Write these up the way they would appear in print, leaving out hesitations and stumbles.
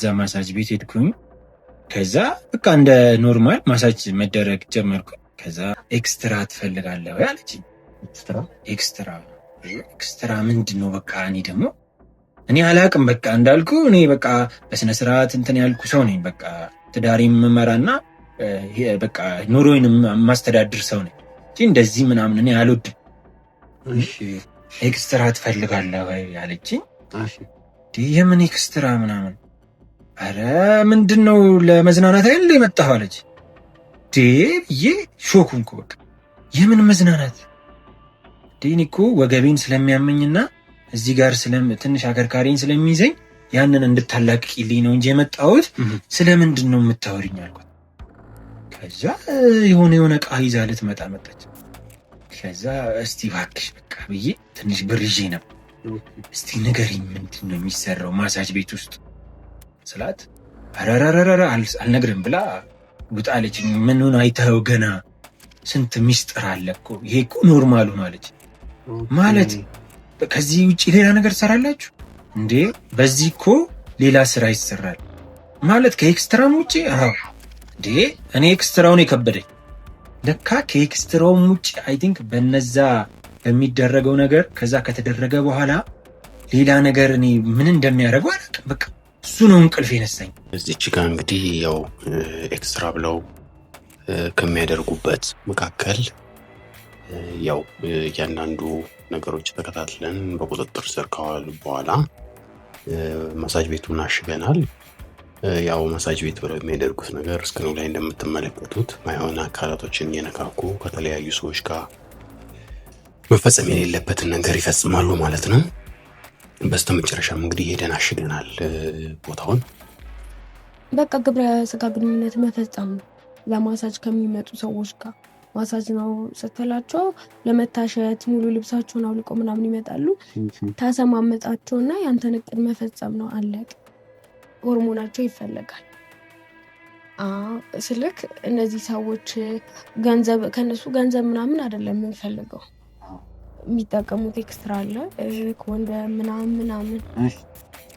እዛ ማሳጅ ቤት ሄድኩኝ። ከዛ በቃ እንደ ኖርማል ማሳጅ መደረግ ጀመርኩ። ከዛ ኤክስትራ ትፈልጋለህ ወይ አለችኝ። ኤክስትራ ምንድን ነው? በቃ እኔ አላቅም። በቃ እንዳልኩ እኔ በቃ በስነ ስርዓት እንትን ያልኩ ሰው ነኝ። በቃ ትዳሬን የምመራና በቃ ኑሮዬን የማስተዳድር ሰው ነኝ እንጂ እንደዚህ ምናምን እኔ አልወድም። ኤክስትራ ትፈልጋለህ ወይ አለችኝ። የምን ኤክስትራ ምናምን? አረ ምንድን ነው ለመዝናናት አይደል የመጣኸው አለች። ብዬ ሾኩንኩ። በቃ የምን መዝናናት? እኔ እኮ ወገቤን ስለሚያመኝና እዚህ ጋር ትንሽ አከርካሪን ስለሚይዘኝ ያንን እንድታላቅቂልኝ ነው እንጂ የመጣሁት ስለምንድን ነው የምታወሪኝ አልኳት። ከዛ የሆነ ዕቃ ይዛ ልትመጣ መጣች። ከዛ እስቲ እባክሽ በቃ ብዬ ትንሽ ብር ይዤ ነበር። እስቲ ንገሪኝ ምንድን ነው የሚሰራው ማሳጅ ቤት ውስጥ ስላት፣ አረረረረ አልነግርም ብላ ውጣ አለችኝ። ምኑን አይተኸው ገና ስንት ሚስጥር አለ እኮ ይሄ እኮ ኖርማሉ ነው አለች። ማለት ከዚህ ውጭ ሌላ ነገር ትሰራላችሁ እንዴ? በዚህ እኮ ሌላ ስራ ይሰራል ማለት ከኤክስትራም ውጭ? አዎ እንዴ እኔ ኤክስትራውን የከበደኝ ለካ ከኤክስትራውም ውጭ አይ ቲንክ በነዛ በሚደረገው ነገር ከዛ ከተደረገ በኋላ ሌላ ነገር እኔ ምን እንደሚያደርገው አላውቅም። በቃ እሱ ነው እንቅልፍ የነሳኝ። እዚች ጋር እንግዲህ ያው ኤክስትራ ብለው ከሚያደርጉበት መካከል ያው እያንዳንዱ ነገሮች ተከታትለን በቁጥጥር ስር ከዋሉ በኋላ ማሳጅ ቤቱን አሽገናል። ያው ማሳጅ ቤት ብለው የሚያደርጉት ነገር እስክሪኑ ላይ እንደምትመለከቱት ማይሆን አካላቶችን እየነካኩ ከተለያዩ ሰዎች ጋር መፈጸም የሌለበትን ነገር ይፈጽማሉ ማለት ነው። በስተመጨረሻም እንግዲህ ሄደን አሽገናል ቦታውን። በቃ ግብረ ስጋ ግንኙነት መፈጸም ነው። ለማሳጅ ከሚመጡ ሰዎች ጋር ማሳጅ ነው ስትላቸው ለመታሸት ሙሉ ልብሳቸውን አውልቆ ምናምን ይመጣሉ። ታሰማመጣቸውና ያንተን እቅድ መፈጸም ነው። አለቅ ሆርሞናቸው ይፈለጋል። ስልክ እነዚህ ሰዎች ገንዘብ ከነሱ ገንዘብ ምናምን አይደለም የምንፈልገው። የሚጠቀሙት ኤክስትራ አለ ከወንደ ምናምን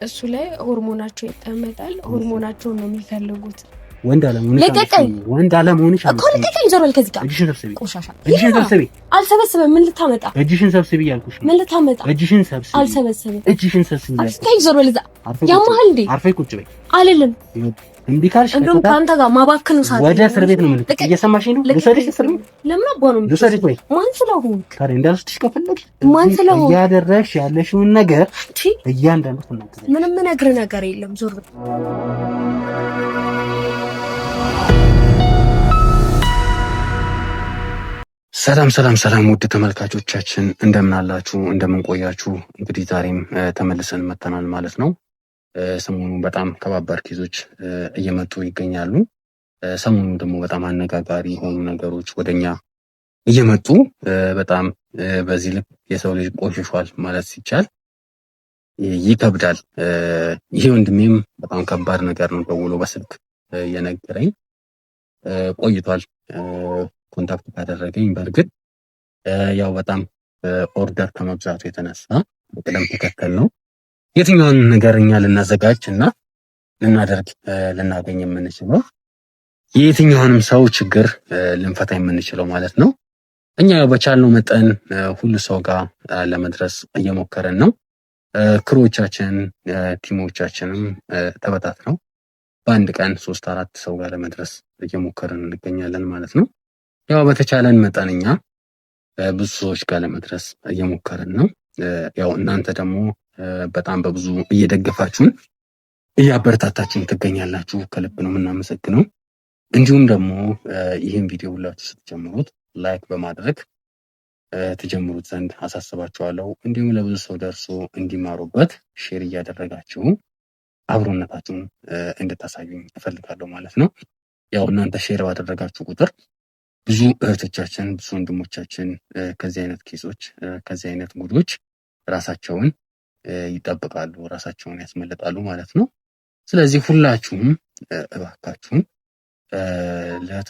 እሱ ላይ ሆርሞናቸው ይቀመጣል። ሆርሞናቸውን ነው የሚፈልጉት። ወንድ አለመሆንሽ እኮ ልቀቀኝ። ዞር በል ከዚህ ጋር። እጅሽን ሰብስቢ። ቆሻሻ እጅሽን ሰብስቢ። አልሰበስብም። ምን ልታመጣ? እጅሽን ሰብስቢ ያልኩሽ። ምን ልታመጣ? እጅሽን ሰብስቢ። አልሰበስብም። እጅሽን ሰብስቢ። አልስተኝ። ዞር በል እዛ። ያማህል እንዴ? አርፈሽ ቁጭ በይ። አልልም። እምቢ ካልሽ እንደውም ከአንተ ጋር ማባክኑ ሰዓት ወደ እስር ቤት ነው የምልክሽ። እየሰማሽኝ ነው? ልውሰድሽ እስር ቤት? ለምን አባ ነው ልውሰድሽ? ወይ ማን ስለሆንክ? ታዲያ እንዳልወስድሽ ከፈለግሽ ማን ስለሆንክ እያደረግሽ ያለሽውን ነገር እያንዳንዱ ትናገሪያለሽ። ምንም እነግርህ ነገር የለም። ዞር በል። ሰላም ውድ ተመልካቾቻችን እንደምን አላችሁ? እንደምን ቆያችሁ? እንግዲህ ዛሬም ተመልሰን መተናል ማለት ነው። ሰሞኑን በጣም ከባባድ ኬዞች እየመጡ ይገኛሉ። ሰሞኑን ደግሞ በጣም አነጋጋሪ የሆኑ ነገሮች ወደኛ እየመጡ በጣም በዚህ ልክ የሰው ልጅ ቆሽሿል ማለት ሲቻል ይከብዳል። ይሄ ወንድሜም በጣም ከባድ ነገር ነው ደውሎ በስልክ የነገረኝ ቆይቷል ኮንታክት ካደረገኝ። በእርግጥ ያው በጣም ኦርደር ከመብዛቱ የተነሳ በቅደም ተከተል ነው የትኛውን ነገር እኛ ልናዘጋጅ እና ልናደርግ ልናገኝ የምንችለው የትኛውንም ሰው ችግር ልንፈታ የምንችለው ማለት ነው። እኛ በቻልነው መጠን ሁሉ ሰው ጋር ለመድረስ እየሞከረን ነው። ክሮቻችን ቲሞቻችንም ተበታትነው በአንድ ቀን 3-4 ሰው ጋር ለመድረስ እየሞከረን እንገኛለን ማለት ነው። ያው በተቻለን መጠን እኛ ብዙ ሰዎች ጋር ለመድረስ እየሞከረን ነው። ያው እናንተ ደግሞ በጣም በብዙ እየደገፋችሁን እያበረታታችሁን ትገኛላችሁ። ከልብ ነው የምናመሰግነው። እንዲሁም ደግሞ ይህን ቪዲዮ ሁላችሁ ስትጀምሩት ላይክ በማድረግ ትጀምሩት ዘንድ አሳስባችኋለሁ። እንዲሁም ለብዙ ሰው ደርሶ እንዲማሩበት ሼር እያደረጋችሁ አብሮነታችሁን እንድታሳዩኝ እፈልጋለሁ ማለት ነው። ያው እናንተ ሼር ባደረጋችሁ ቁጥር ብዙ እህቶቻችን ብዙ ወንድሞቻችን ከዚህ አይነት ኬሶች ከዚህ አይነት ጉዶች ራሳቸውን ይጠብቃሉ፣ ራሳቸውን ያስመልጣሉ ማለት ነው። ስለዚህ ሁላችሁም እባካችሁም ለእህት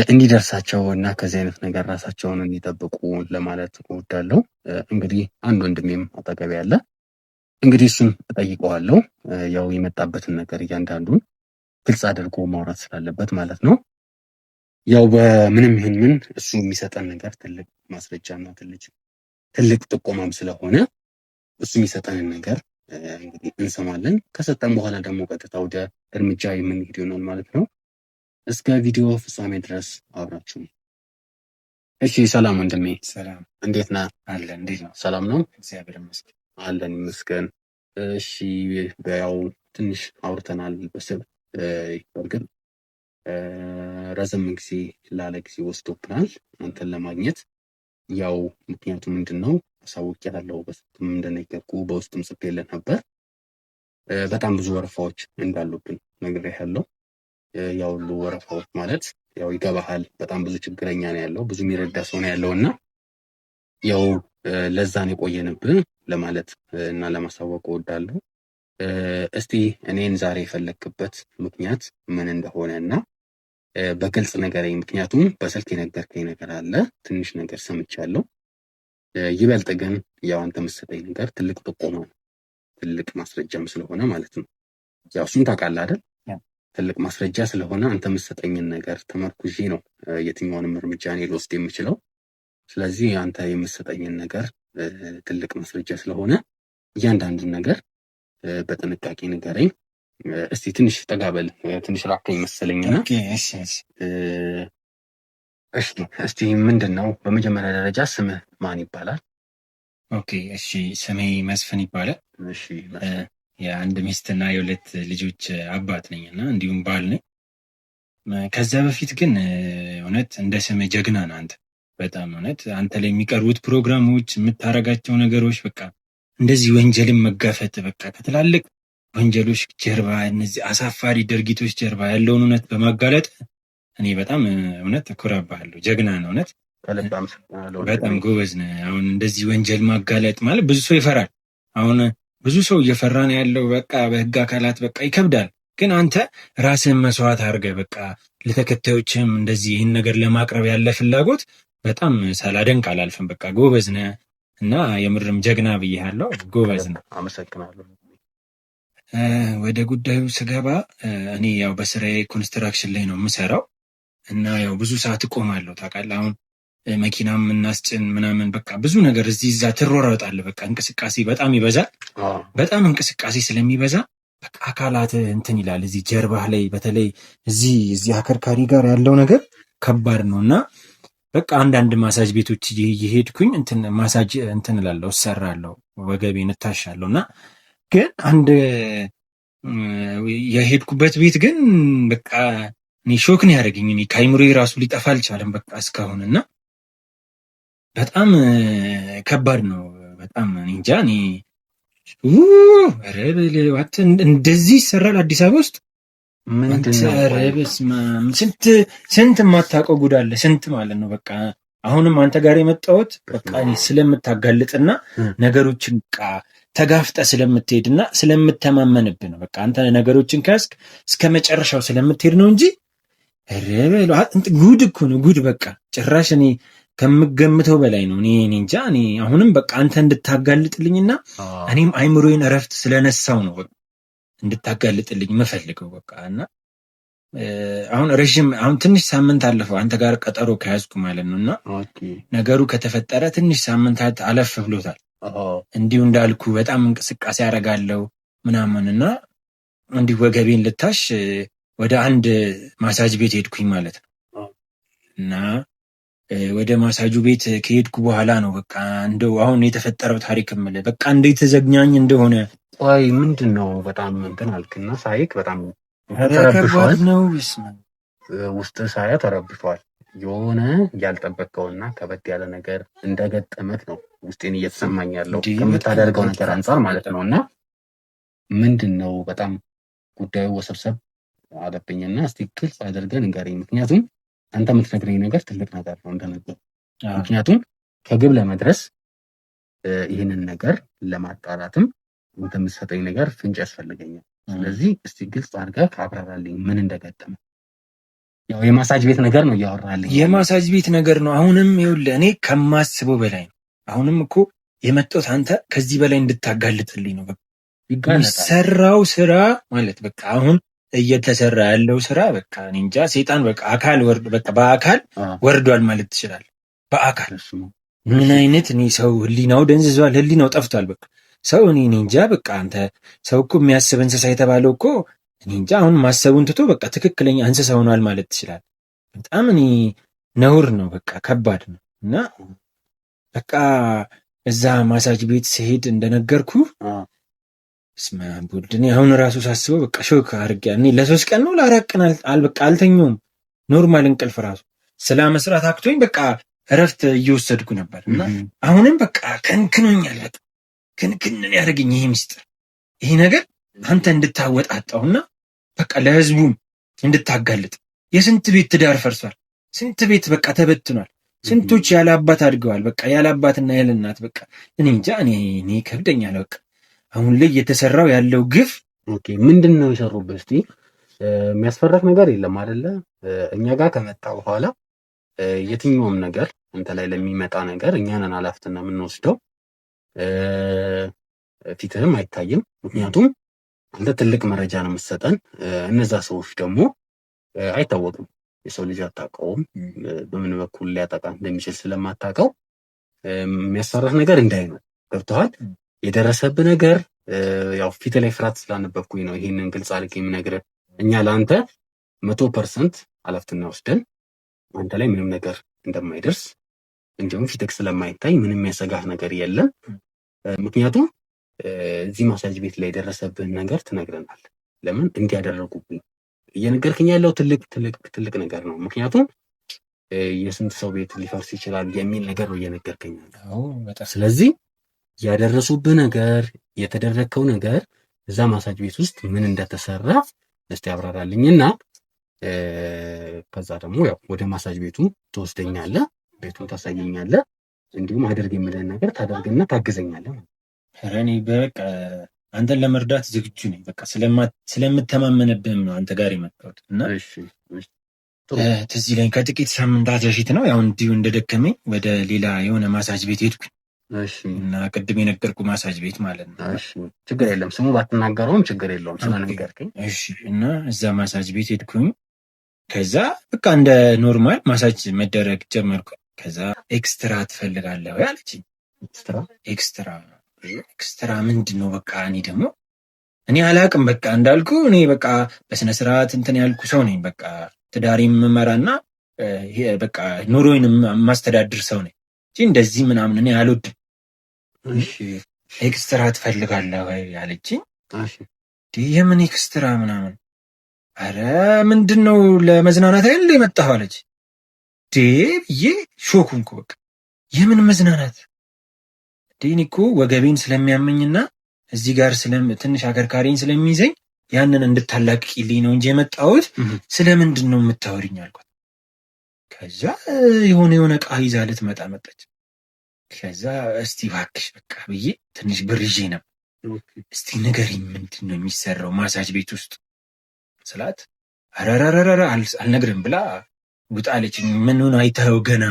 እንዲደርሳቸው እና ከዚህ አይነት ነገር ራሳቸውን እንዲጠብቁ ለማለት እወዳለሁ። እንግዲህ አንድ ወንድሜም አጠገቤ ያለ እንግዲህ እሱን እጠይቀዋለሁ። ያው የመጣበትን ነገር እያንዳንዱን ግልጽ አድርጎ ማውራት ስላለበት ማለት ነው። ያው በምንም ይሁን ምን እሱ የሚሰጠን ነገር ትልቅ ማስረጃና ትልቅ ጥቆማም ስለሆነ እሱ የሚሰጠንን ነገር እንግዲህ እንሰማለን። ከሰጠን በኋላ ደግሞ ቀጥታ ወደ እርምጃ የምንሄድ ይሆናል ማለት ነው። እስከ ቪዲዮ ፍጻሜ ድረስ አብራችሁ። እሺ፣ ሰላም ወንድሜ። ሰላም፣ እንዴት ነህ? አለ። እንዴት ነው? ሰላም ነው? እግዚአብሔር ይመስገን። አለን ይመስገን። እሺ፣ ያው ትንሽ አውርተናል በስልክ በርግጥ ረዘም ጊዜ ላለ ጊዜ ወስዶብናል አንተን ለማግኘት። ያው ምክንያቱ ምንድን ነው አሳውቄያለሁ። በስልክም እንደነገርኩህ በውስጥም ጽፌልህ ነበር። በጣም ብዙ ወረፋዎች እንዳሉብን ነግሬሃለሁ። ያው ሁሉ ወረፋዎች ማለት ያው ይገባሃል፣ በጣም ብዙ ችግረኛ ነው ያለው፣ ብዙ የሚረዳ ሰው ነው ያለው እና ያው ለዛን የቆየንብህ ለማለት እና ለማሳወቅ እወዳለሁ። እስቲ እኔን ዛሬ የፈለግክበት ምክንያት ምን እንደሆነ እና በግልጽ ንገረኝ። ምክንያቱም በስልክ የነገርከኝ ነገር አለ፣ ትንሽ ነገር ሰምቻለሁ። ይበልጥ ግን ያው አንተ የምትሰጠኝ ነገር ትልቅ ጥቆማ ነው፣ ትልቅ ማስረጃም ስለሆነ ማለት ነው። ያው እሱን ታውቃለህ አይደል? ትልቅ ማስረጃ ስለሆነ አንተ የምትሰጠኝን ነገር ተመርኩዤ ነው የትኛውንም እርምጃ እኔ ልወስድ የምችለው። ስለዚህ አንተ የምትሰጠኝን ነገር ትልቅ ማስረጃ ስለሆነ እያንዳንዱን ነገር በጥንቃቄ ንገረኝ። እስቲ ትንሽ ጠጋበል፣ ትንሽ ራከኝ መሰለኝና እስቲ ምንድን ነው በመጀመሪያ ደረጃ ስምህ ማን ይባላል? ኦኬ፣ እሺ፣ ስሜ መስፍን ይባላል። እሺ፣ የአንድ ሚስትና የሁለት ልጆች አባት ነኝ እና እንዲሁም ባል ነኝ። ከዛ በፊት ግን እውነት እንደ ስምህ ጀግና ነህ አንተ። በጣም እውነት አንተ ላይ የሚቀርቡት ፕሮግራሞች፣ የምታረጋቸው ነገሮች በቃ እንደዚህ ወንጀልን መጋፈጥ በቃ ከትላልቅ ወንጀሎች ጀርባ እነዚህ አሳፋሪ ድርጊቶች ጀርባ ያለውን እውነት በማጋለጥ እኔ በጣም እውነት እኮራብሃለሁ። ጀግና ነው እውነት፣ በጣም ጎበዝ ነህ። አሁን እንደዚህ ወንጀል ማጋለጥ ማለት ብዙ ሰው ይፈራል። አሁን ብዙ ሰው እየፈራ ነው ያለው። በቃ በህግ አካላት በቃ ይከብዳል። ግን አንተ ራስህን መስዋዕት አድርገህ በቃ ለተከታዮችም እንደዚህ ይህን ነገር ለማቅረብ ያለ ፍላጎት በጣም ሳላደንቅ አላልፍም። በቃ ጎበዝ ነህ እና የምርም ጀግና ብዬሃለሁ። ጎበዝ ነህ። አመሰግናለሁ። ወደ ጉዳዩ ስገባ እኔ ያው በስራዬ ኮንስትራክሽን ላይ ነው የምሰራው እና ያው ብዙ ሰዓት እቆማለሁ ታውቃለህ። አሁን መኪናም እናስጭን ምናምን በቃ ብዙ ነገር እዚህ እዛ ትሮራጣለህ። በቃ እንቅስቃሴ በጣም ይበዛል። በጣም እንቅስቃሴ ስለሚበዛ በቃ አካላት እንትን ይላል። እዚህ ጀርባህ ላይ በተለይ እዚህ አከርካሪ ጋር ያለው ነገር ከባድ ነው እና በቃ አንዳንድ ማሳጅ ቤቶች እየሄድኩኝ ማሳጅ እንትን እላለሁ፣ እሰራለሁ፣ ወገቤን እታሻለሁ እና ግን አንድ የሄድኩበት ቤት ግን በቃ እኔ ሾክ ነው ያደረገኝ። እኔ ከአይምሮዬ ራሱ ሊጠፋ አልቻለም በቃ እስካሁን እና በጣም ከባድ ነው። በጣም እንጃ እኔ እንደዚህ ይሰራል አዲስ አበባ ውስጥ? ስንት የማታውቀው ጉድ አለ፣ ስንት ማለት ነው። በቃ አሁንም አንተ ጋር የመጣሁት በቃ እኔ ስለምታጋልጥና ነገሮችን ተጋፍጠ ስለምትሄድና ስለምተማመንብህ ነው። በቃ አንተ ነገሮችን ከያዝክ እስከ መጨረሻው ስለምትሄድ ነው እንጂ ጉድ እኮ ነው ጉድ። በቃ ጭራሽ እኔ ከምገምተው በላይ ነው። እኔ እንጃ እኔ አሁንም በቃ አንተ እንድታጋልጥልኝና እኔም አይምሮዬን እረፍት ስለነሳው ነው በቃ እንድታጋልጥልኝ የምፈልገው በቃ እና አሁን ትንሽ ሳምንት አለፈው አንተ ጋር ቀጠሮ ከያዝኩ ማለት ነው እና ነገሩ ከተፈጠረ ትንሽ ሳምንታት አለፍ ብሎታል። እንዲሁ እንዳልኩ በጣም እንቅስቃሴ አደርጋለሁ ምናምን እና እንዲሁ ወገቤን ልታሽ ወደ አንድ ማሳጅ ቤት ሄድኩኝ ማለት ነው እና ወደ ማሳጁ ቤት ከሄድኩ በኋላ ነው በቃ እንደው አሁን የተፈጠረው ታሪክ የምልህ በቃ እንዴት ተዘግናኝ እንደሆነ። ቆይ ምንድን ነው በጣም እንትን አልክና ሳይክ በጣም ተረብሿል ነው ውስጥ ሳያ ተረብሿል። የሆነ ያልጠበቀውና ከበድ ያለ ነገር እንደገጠመት ነው ውስጤን እየተሰማኝ ያለው ከምታደርገው ነገር አንጻር ማለት ነው። እና ምንድን ነው በጣም ጉዳዩ ወሰብሰብ አለብኝና እስቲ ግልጽ አድርገን ንገረኝ። ምክንያቱም አንተ የምትነግረኝ ነገር ትልቅ ነገር ነው እንደነገር። ምክንያቱም ከግብ ለመድረስ ይህንን ነገር ለማጣራትም አንተ የምትሰጠኝ ነገር ፍንጭ ያስፈልገኛል። ስለዚህ እስቲ ግልጽ አድርገህ ካብራራልኝ ምን እንደገጠመ። ያው የማሳጅ ቤት ነገር ነው እያወራልኝ። የማሳጅ ቤት ነገር ነው። አሁንም ይኸውልህ እኔ ከማስበው በላይ ነው። አሁንም እኮ የመጣሁት አንተ ከዚህ በላይ እንድታጋልጥልኝ ነው። በቃ የሚሰራው ስራ ማለት በቃ አሁን እየተሰራ ያለው ስራ በቃ እኔ እንጃ ሰይጣን በቃ በአካል ወርዷል ማለት ትችላለህ። በአካል ምን አይነት እኔ ሰው ህሊናው ደንዝዟል፣ ህሊናው ጠፍቷል። በቃ ሰው እኔ እንጃ በቃ አንተ ሰው እኮ የሚያስብ እንስሳ የተባለው እኮ እኔ እንጃ አሁን ማሰቡን ትቶ በቃ ትክክለኛ እንስሳ ሆኗል ማለት ትችላለህ። በጣም እኔ ነውር ነው፣ በቃ ከባድ ነው። እና በቃ እዛ ማሳጅ ቤት ስሄድ እንደነገርኩ ስማ ቡድኔ አሁን ራሱ ሳስበው በቃ ሾክ አድርጌ እኔ ለ3 ቀን ነው ለ4 ቀን በቃ አልተኛውም። ኖርማል እንቅልፍ ራሱ ስላ መስራት አክቶኝ በቃ እረፍት እየወሰድኩ ነበር። እና አሁንም በቃ ከንክኖኛል። በቃ ክንክንን ያደርገኝ ይሄ ሚስጥር፣ ይሄ ነገር አንተ እንድታወጣጣውና በቃ ለህዝቡም እንድታጋልጥ። የስንት ቤት ትዳር ፈርሷል፣ ስንት ቤት በቃ ተበትኗል፣ ስንቶች ያለ አባት አድገዋል። በቃ ያለ አባትና ያለ እናት በቃ እኔ እንጃ እኔ ከብደኛል። በቃ አሁን ላይ እየተሰራው ያለው ግፍ ኦኬ ምንድን ነው የሰሩበት? እስቲ የሚያስፈራክ ነገር የለም አይደለ? እኛ ጋር ከመጣ በኋላ የትኛውም ነገር አንተ ላይ ለሚመጣ ነገር እኛ ነን ኃላፊነቱን የምንወስደው። ፊትህም አይታይም፣ ምክንያቱም አንተ ትልቅ መረጃ ነው የምትሰጠን። እነዛ ሰዎች ደግሞ አይታወቁም። የሰው ልጅ አታውቀውም፣ በምን በኩል ሊያጠቃ እንደሚችል ስለማታውቀው የሚያስፈራህ ነገር እንዳይኖር ገብቶሃል። የደረሰብህ ነገር ያው ፊት ላይ ፍርሃት ስላነበብኩኝ ነው ይሄንን ግልጽ አድርጌ የምነግርህ። እኛ ለአንተ 100% ኃላፊነት ወስደን አንተ ላይ ምንም ነገር እንደማይደርስ እንዲሁም ፊትክ ስለማይታይ ምንም የሚያሰጋህ ነገር የለም። ምክንያቱም እዚህ ማሳጅ ቤት ላይ የደረሰብህን ነገር ትነግረናል። ለምን እንዲያደረጉብኝ እየነገርክኝ ያለው ትልቅ ነገር ነው። ምክንያቱም የስንት ሰው ቤት ሊፈርስ ይችላል የሚል ነገር ነው እየነገርክኝ ያለው። ስለዚህ ያደረሱብህ ነገር የተደረከው ነገር እዛ ማሳጅ ቤት ውስጥ ምን እንደተሰራ እስቲ አብራራልኝና ከዛ ደግሞ ያው ወደ ማሳጅ ቤቱ ትወስደኛለህ፣ ቤቱን ታሳየኛለህ፣ እንዲሁም አድርግ የምልህን ነገር ታደርግና ታግዘኛለህ። እኔ በቃ አንተን ለመርዳት ዝግጁ ነኝ። በቃ ስለምተማመንብህም ነው አንተ ጋር የመጣሁት። እና ትዝ ይለኝ ከጥቂት ሳምንታት በፊት ነው ያው እንዲሁ እንደደከመኝ ወደ ሌላ የሆነ ማሳጅ ቤት ሄድኩኝ። እና ቅድም የነገርኩ ማሳጅ ቤት ማለት ነው። ችግር የለም ስሙ ባትናገረውም ችግር የለውም ስለነገርከኝ። እና እዛ ማሳጅ ቤት ሄድኩኝ። ከዛ በቃ እንደ ኖርማል ማሳጅ መደረግ ጀመርኩ። ከዛ ኤክስትራ ትፈልጋለህ ወይ አለችኝ። ኤክስትራ ምንድን ነው? በቃ እኔ አላቅም። በቃ እንዳልኩ እኔ በቃ በስነ ስርዓት እንትን ያልኩ ሰው ነኝ። በቃ ትዳሬን የምመራና በቃ ኑሮዬን የማስተዳድር ሰው ነኝ እንጂ እንደዚህ ምናምን እኔ አልወድም። ኤክስትራ ትፈልጋለህ ወይ አለችኝ። የምን ኤክስትራ ምናምን? አረ ምንድነው ለመዝናናት አይደል የመጣኸው አለች። ብዬ ሾኩንኩ። በቃ የምን መዝናናት? እኔ እኮ ወገቤን ስለሚያመኝና እዚህ ጋር ትንሽ አከርካሪን ስለሚይዘኝ ያንን እንድታላቅቂልኝ ነው እንጂ የመጣሁት ስለምንድን ነው የምታወሪኝ አልኳት። ከዛ የሆነ ዕቃ ይዛ ልትመጣ መጣች። ከዛ እስቲ እባክሽ በቃ ብዬ ትንሽ ብር ይዤ ነበር። እስቲ ንገሪኝ ምንድን ነው የሚሰራው ማሳጅ ቤት ውስጥ ስላት፣ አረረረረ አልነግርም ብላ ውጣ አለችኝ። ምኑን አይተኸው ገና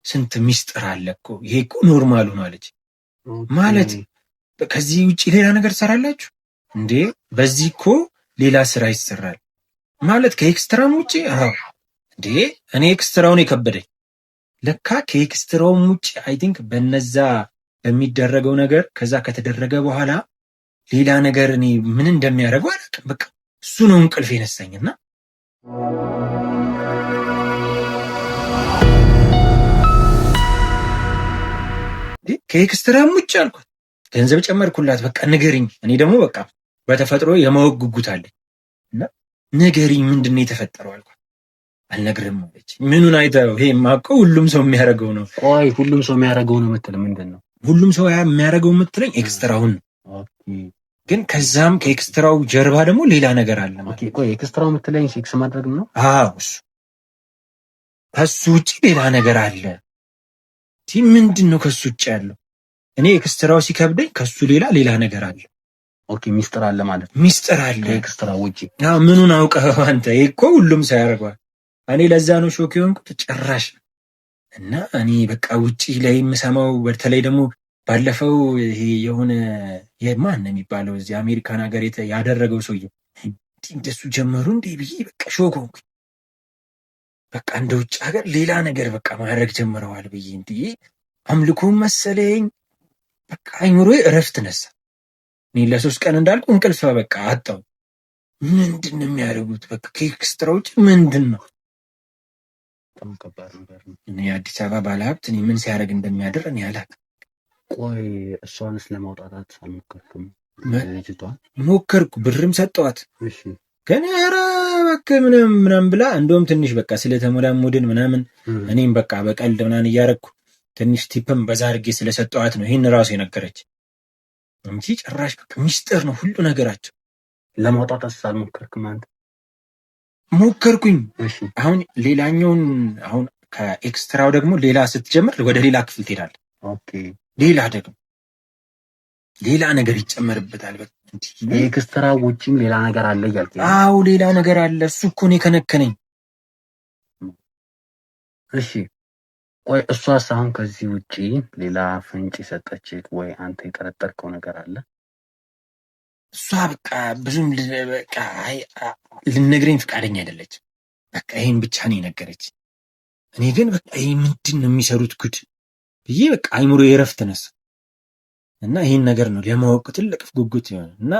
ስንት ሚስጥር አለ እኮ ይሄ እኮ ኖርማሉ ነው አለች። ማለት ከዚህ ውጪ ሌላ ነገር ትሰራላችሁ እንዴ? በዚህ እኮ ሌላ ስራ ይሰራል ማለት ከኤክስትራም ውጪ? አዎ እንዴ እኔ ኤክስትራውን የከበደኝ ለካ ከኤክስትራውም ውጪ አይ ቲንክ በነዛ በሚደረገው ነገር ከዛ ከተደረገ በኋላ ሌላ ነገር እኔ ምን እንደሚያደርገው አላውቅም። በቃ እሱ ነው እንቅልፍ የነሳኝና ከኤክስትራም ውጪ አልኳት። ገንዘብ ጨመርኩላት። በቃ ንገሪኝ። እኔ ደግሞ በቃ በተፈጥሮ የማወቅ ጉጉት አለኝ እና ንገሪኝ ምንድን ነው የተፈጠረው አልኳት። አልነግርም አለች። ምኑን አይተኸው? ይሄ የማውቀው ሁሉም ሰው የሚያደርገው ነው። ቆይ ሁሉም ሰው የሚያደርገው ነው የምትል ምንድን ነው? ሁሉም ሰው የሚያደርገው የምትለኝ ኤክስትራውን ግን ከዛም ከኤክስትራው ጀርባ ደግሞ ሌላ ነገር አለ ማለት። ቆይ ኤክስትራው የምትለኝ ሴክስ ማድረግ ነው? አዎ እሱ ከሱ ውጪ ሌላ ነገር አለ። ምንድን ነው ከሱ ውጪ ያለው? እኔ ኤክስትራው ሲከብደኝ ከሱ ሌላ ነገር አለ። ኦኬ ሚስጥር አለ ማለት። ሚስጥር አለ ከኤክስትራው ውጪ። ምኑን አውቀኸው አንተ? ይሄ እኮ ሁሉም ሰው ያደርገዋል። እኔ ለዛ ነው ሾክ የሆንኩት ጭራሽ። እና እኔ በቃ ውጪ ላይ የምሰማው በተለይ ደግሞ ባለፈው ይሄ የሆነ የማን ነው የሚባለው እዚህ አሜሪካን ሀገር ያደረገው ሰውዬ እንደሱ ጀመሩ እንዴ ብዬ በቃ ሾክ ሆንኩኝ። በቃ እንደ ውጭ ሀገር ሌላ ነገር በቃ ማድረግ ጀምረዋል ብዬ እንዴ አምልኮም መሰለኝ። በቃ አይምሮዬ እረፍት ነሳ። እኔ ለ3 ቀን እንዳልኩ እንቅልፍ በቃ አጣው። ምንድን ነው የሚያደርጉት? በቃ ከኤክስትራ ውጭ ምንድን ነው? በጣም ከባድ ነገር ነው። እኔ የአዲስ አበባ ባለሀብት እኔ ምን ሲያደርግ እንደሚያድር እኔ አላውቅም። ቆይ እሷንስ ለማውጣታት አልሞከርክም? ልጅቷን ሞከርኩ፣ ብርም ሰጠዋት። እሺ ግን ኧረ እባክህ ምናምን ብላ እንደውም ትንሽ በቃ ስለተሞዳሞድን ምናምን እኔም በቃ በቀልድ ምናምን እያደረኩ ትንሽ ቲፕም በዛ አድርጌ ስለሰጠዋት ነው ይህን ራሱ የነገረች እንጂ ጭራሽ በቃ ሚስጥር ነው ሁሉ ነገራቸው። ለማውጣታት አልሞከርክም አንተ? ሞከርኩኝ። እሺ አሁን ሌላኛውን አሁን ከኤክስትራው ደግሞ ሌላ ስትጀምር ወደ ሌላ ክፍል ትሄዳለህ። ኦኬ ሌላ ደግሞ ሌላ ነገር ይጨመርበታል። በቃ ኤክስትራ ውጪም ሌላ ነገር አለ እያልክ? አዎ ሌላ ነገር አለ። እሱ እኮ ነው የከነከነኝ። እሺ ቆይ እሷስ አሁን ከዚህ ውጪ ሌላ ፍንጭ የሰጠች ወይ አንተ የጠረጠርከው ነገር አለ? እሷ በቃ ብዙም በቃ ልነግረኝ ፈቃደኛ አይደለች። በቃ ይሄን ብቻ ነው የነገረች። እኔ ግን በቃ ይሄ ምንድን ነው የሚሰሩት ጉድ ብዬ በቃ አይምሮ የረፍት ነሳ እና ይሄን ነገር ነው ለማወቅ ትልቅ ጉጉት ይሆን እና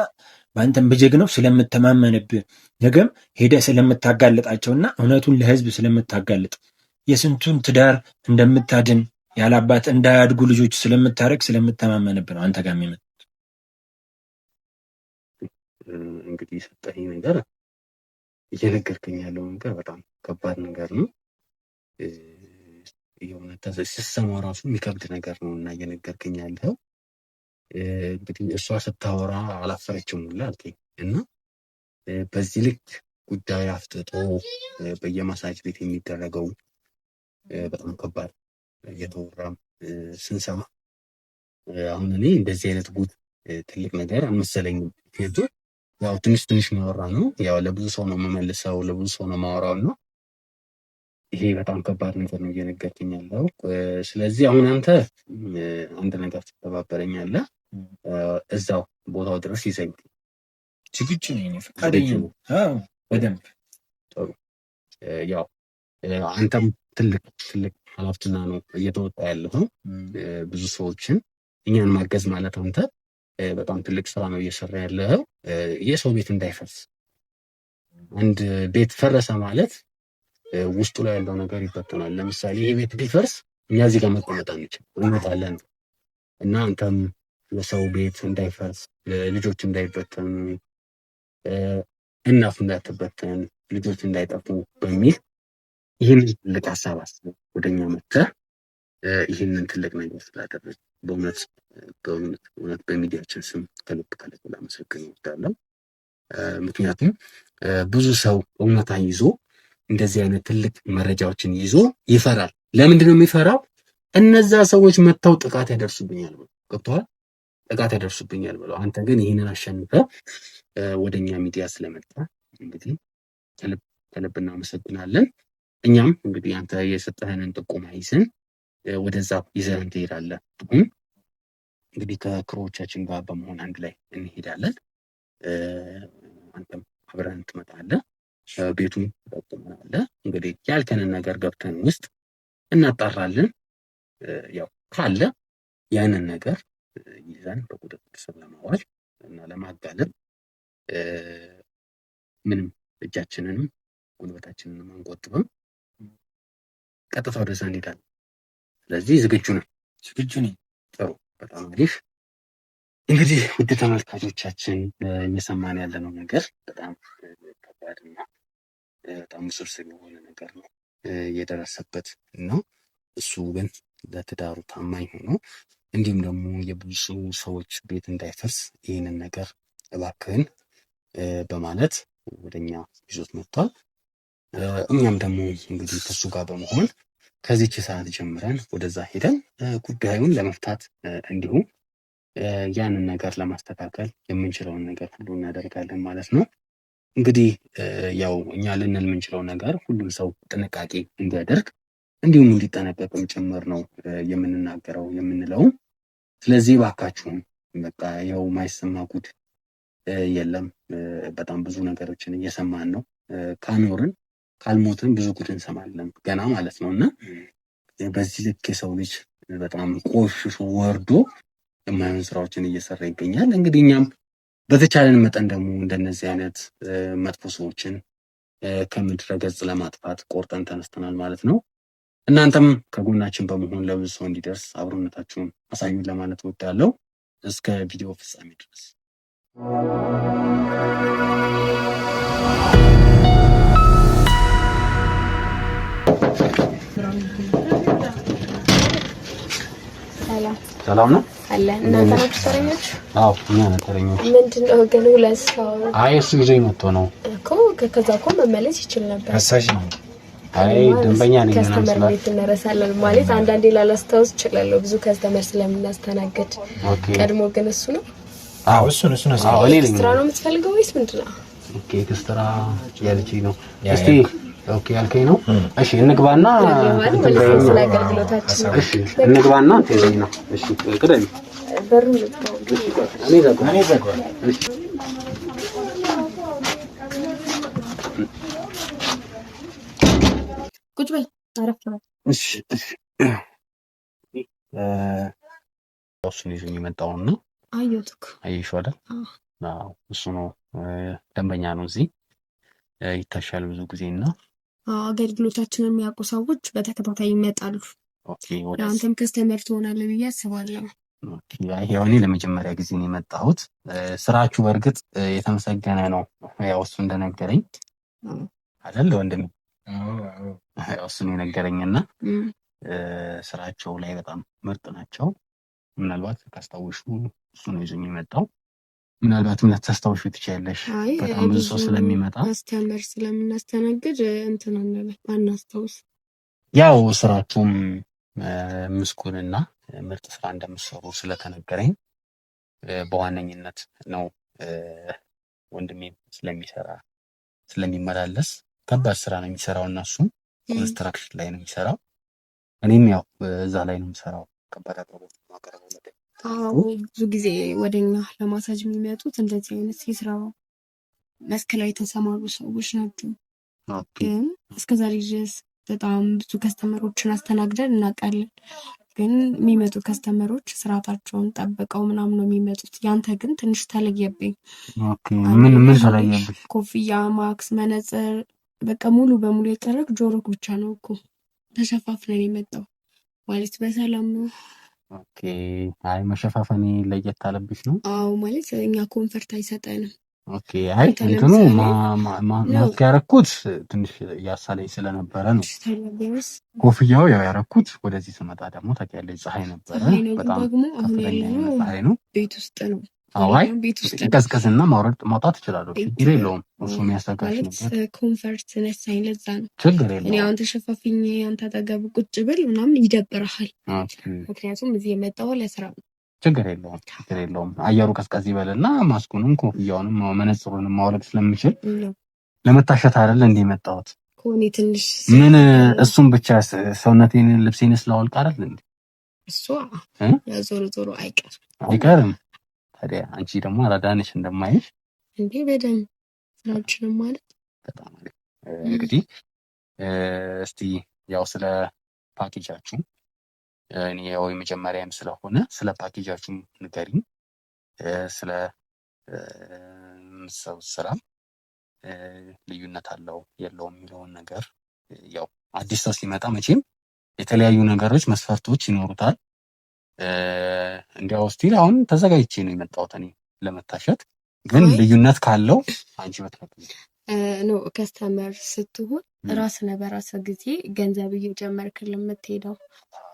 በአንተም በጀግናው ስለምተማመንብህ ነገም ሄደህ ስለምታጋልጣቸውና እውነቱን ለህዝብ ስለምታጋልጥ የስንቱን ትዳር እንደምታድን ያላባት እንዳያድጉ ልጆች ስለምታረግ ስለምተማመንብህ ነው አንተ ጋር የሚመጣ። እንግዲህ የሰጠኸኝ ነገር እየነገርከኝ ያለው ነገር በጣም ከባድ ነገር ነው። የሆነ ሲሰማ ራሱ የሚከብድ ነገር ነው እና እየነገርከኝ ያለው እንግዲህ እሷ ስታወራ አላፈረችም ሁላ አልከኝ እና በዚህ ልክ ጉዳይ አፍጥጦ በየማሳጅ ቤት የሚደረገው በጣም ከባድ እየተወራም ስንሰማ አሁን እኔ እንደዚህ አይነት ጉድ ትልቅ ነገር አልመሰለኝም። ምክንያቱም ያው ትንሽ ትንሽ ማወራ ነው፣ ያው ለብዙ ሰው ነው የምመልሰው፣ ለብዙ ሰው ነው ማወራው ነው። ይሄ በጣም ከባድ ነገር ነው እየነገርከኝ ያለው። ስለዚህ አሁን አንተ አንድ ነገር ትተባበረኛለህ፣ እዛው ቦታው ድረስ ይዘኝ። ዝግጁ ነኝ፣ ፈቃደኛ ነኝ። አዎ በደንብ ጥሩ። ያው አንተም ትልቅ ኃላፊነት ነው እየተወጣ ያለው። ብዙ ሰዎችን እኛን ማገዝ ማለት አንተ በጣም ትልቅ ስራ ነው እየሰራ ያለው። የሰው ቤት እንዳይፈርስ፣ አንድ ቤት ፈረሰ ማለት ውስጡ ላይ ያለው ነገር ይበተናል። ለምሳሌ ይሄ ቤት ቢፈርስ እኛ እዚህ ጋር መቀመጥ አንችልም፣ እንወጣለን። እና አንተም የሰው ቤት እንዳይፈርስ፣ ልጆች እንዳይበተኑ፣ እናቱ እንዳትበተን፣ ልጆች እንዳይጠፉ በሚል ይህን ትልቅ ሀሳብ አስበህ ወደኛ መጥተህ ይህንን ትልቅ ነገር ስላደረግ በእውነት በሚዲያችን ስም ከልብ ላመሰግን እወዳለሁ። ምክንያቱም ብዙ ሰው እውነታ ይዞ እንደዚህ አይነት ትልቅ መረጃዎችን ይዞ ይፈራል። ለምንድን ነው የሚፈራው? እነዛ ሰዎች መጥተው ጥቃት ያደርሱብኛል ብሎ ገብቶሃል? ጥቃት ያደርሱብኛል ብሎ። አንተ ግን ይህንን አሸንፈህ ወደኛ ሚዲያ ስለመጣ እንግዲህ ከልብ እናመሰግናለን። እኛም እንግዲህ አንተ የሰጠህንን ጥቆማ ይዘን ወደዛ ይዘን ትሄዳለህ። እንግዲህ ከክሮዎቻችን ጋር በመሆን አንድ ላይ እንሄዳለን። አንተም አብረን ትመጣለህ። ቤቱን ትጠቁመናለህ። እንግዲህ ያልከንን ነገር ገብተን ውስጥ እናጣራለን። ያው ካለ ያንን ነገር ይዘን በቁጥጥር ስር ለማዋል እና ለማጋለጥ ምንም እጃችንንም ጉልበታችንንም አንቆጥብም። ቀጥታ ወደዛ እንሄዳለን። ስለዚህ ዝግጁ ነን? ዝግጁ ነኝ። ጥሩ፣ በጣም አሪፍ። እንግዲህ ውድ ተመልካቾቻችን እየሰማን ያለነው ነገር በጣም ከባድና በጣም ውስብስብ የሆነ ነገር ነው እየደረሰበት ነው። እሱ ግን ለትዳሩ ታማኝ ሆኖ እንዲሁም ደግሞ የብዙ ሰዎች ቤት እንዳይፈርስ ይህንን ነገር እባክህን በማለት ወደኛ ይዞት መጥቷል። እኛም ደግሞ እንግዲህ ከሱ ጋር በመሆን ከዚች ሰዓት ጀምረን ወደዛ ሄደን ጉዳዩን ለመፍታት እንዲሁም ያንን ነገር ለማስተካከል የምንችለውን ነገር ሁሉ እናደርጋለን ማለት ነው። እንግዲህ ያው እኛ ልንል የምንችለው ነገር ሁሉም ሰው ጥንቃቄ እንዲያደርግ እንዲሁም እንዲጠነቀቅም ጭምር ነው የምንናገረው የምንለው። ስለዚህ እባካችሁም በቃ ያው ማይሰማ ጉድ የለም። በጣም ብዙ ነገሮችን እየሰማን ነው። ካኖርን ካልሞትን ብዙ ጉድ እንሰማለን ገና ማለት ነው። እና በዚህ ልክ የሰው ልጅ በጣም ቆሽሾ ወርዶ የማይሆን ስራዎችን እየሰራ ይገኛል። እንግዲህ እኛም በተቻለን መጠን ደግሞ እንደነዚህ አይነት መጥፎ ሰዎችን ከምድረ ገጽ ለማጥፋት ቆርጠን ተነስተናል ማለት ነው። እናንተም ከጎናችን በመሆን ለብዙ ሰው እንዲደርስ አብሮነታችሁን አሳዩን ለማለት እወዳለሁ። እስከ ቪዲዮ ፍጻሜ ድረስ ሰላም ነው አለ። እናንተ ናችሁ ተረኞች? አዎ እኛ ነን ተረኞች። ምንድነው ግን ሁለት ሰው? አይ እሱ ይዞኝ መጥቶ ነው እኮ ከዛ እኮ መመለስ ይችል ነበር። አሳሽ ነው። አይ ደንበኛ ነኝ እና ከስተመር ቤት እንረሳለን ማለት አንዳንዴ ላላስታውስ እችላለሁ ብዙ ከስተመር ስለምናስተናግድ። ቀድሞ ግን እሱ ነው? አዎ እሱ ነው። አዎ እኔ ነኝ። ስራ ነው የምትፈልገው ወይስ ምንድነው? ኦኬ ክስትራ ያልችኝ ነው። እስቲ ኦኬ ያልከኝ ነው። እሺ እንግባና ስለ አገልግሎታችን እሺ እንግባና ተይዘኝ ነው። እሺ ቅደም በሩን ልትተው እኔ ዘጋው። እሺ ቁጭ በል አረፍ በል። እሺ እሱን ይዞኝ የመጣውና አየሁት። አየሽው አይደል? አዎ እሱ ነው። ደንበኛ ነው እዚህ ይታሻል ብዙ ጊዜና አገልግሎታችንን የሚያውቁ ሰዎች በተከታታይ ይመጣሉ። ኦኬ አንተም ከስተመር ትሆናለህ ብዬ አስባለሁ። ኦኬ ያው እኔ ለመጀመሪያ ጊዜ ነው የመጣሁት። ስራችሁ በእርግጥ የተመሰገነ ነው። ያው እሱ እንደነገረኝ አይደል ወንድም? ያው እሱ ነው የነገረኝና ስራቸው ላይ በጣም ምርጥ ናቸው። ምናልባት ካስታወሹ እሱ ነው ይዞኝ የመጣው። ምናልባትም ልታስታውሹ ትችያለሽ። በጣም ብዙ ሰው ስለሚመጣ አስተምር ስለምናስተናግድ እንትን አናስታውስ። ያው ስራችሁም ምስጉንና ምርጥ ስራ እንደምትሰሩ ስለተነገረኝ በዋነኝነት ነው ወንድሜም ስለሚመላለስ ከባድ ስራ ነው የሚሰራው እና እሱም ኮንስትራክሽን ላይ ነው የሚሰራው። እኔም ያው እዛ ላይ ነው የምሰራው። ከባድ አቅርቦት ማቀረብ ነው። አዎ ብዙ ጊዜ ወደኛ ለማሳጅ የሚመጡት እንደዚህ አይነት የስራ መስክ ላይ የተሰማሩ ሰዎች ናቸው። ግን እስከዛሬ ድረስ በጣም ብዙ ከስተመሮችን አስተናግደን እናውቃለን። ግን የሚመጡ ከስተመሮች ስርዓታቸውን ጠብቀው ምናምን ነው የሚመጡት። ያንተ ግን ትንሽ ተለየብኝ። ምን ተለየብኝ? ኮፍያ፣ ማክስ፣ መነጽር በቃ ሙሉ በሙሉ የቀረክ ጆሮክ ብቻ ነው እኮ ተሸፋፍነን የመጣው ማለት በሰላም ነው። ኦኬ አይ መሸፋፈኔ ለየት አለብሽ ነው? አዎ ማለት እኛ ኮንፈርት አይሰጠንም። ኦኬ አይ እንትኑ ማስክ ያረኩት ትንሽ ያሳለኝ ስለነበረ ነው። ኮፍያው ያው ያረኩት ወደዚህ ስመጣ ደግሞ ታውቂያለሽ ፀሐይ ነበረ። በጣም ደግሞ አሁን ያለነው ፀሐይ ነው። ቤት ውስጥ ነው። አይ ቀዝቀዝና ማውጣት እችላለሁ። ችግር የለውም። እሱ የሚያስተካክል ነገር ኮንፈርት ነሳኝ። ለዛ ነው ችግር የለውም። እኔ አሁን ተሸፋፍኜ አንተ አጠገብ ቁጭ ብል ምናምን ይደብርሃል። ምክንያቱም እዚህ የመጣው ለስራ ነው። ችግር የለውም። አየሩ ቀዝቀዝ ይበልና ማስኩንም ኮፍያውንም መነጽሩንም ማውለቅ ስለምችል ለመታሸት አይደል እንደ መጣሁት ኮኒ ትንሽ ምን እሱም ብቻ ሰውነቴን ልብሴን ስላወልቅ አይደል እንዴ? እሱ ዞሮ አይቀርም። ታዲያ አንቺ ደግሞ አራዳነሽ እንደማይሽ እንዴ? በደንብ ስራችንም ማለት በጣም አሪፍ። እንግዲህ እስቲ ያው ስለ ፓኬጃችሁ እኔ ያው የመጀመሪያም ስለሆነ ስለ ፓኬጃችሁ ንገሪኝ። ስለ ምትሰሩት ስራ ልዩነት አለው የለውም የሚለውን ነገር ያው አዲስ ሰው ሲመጣ መቼም የተለያዩ ነገሮች መስፈርቶች ይኖሩታል። እንዲያው ስቲል አሁን ተዘጋጅቼ ነው የመጣሁት እኔ ለመታሸት። ግን ልዩነት ካለው አንቺ በትክክል ነው ከስተመር ስትሆን ራስህ በራስህ ጊዜ ገንዘብ እየጨመርክልን የምትሄደው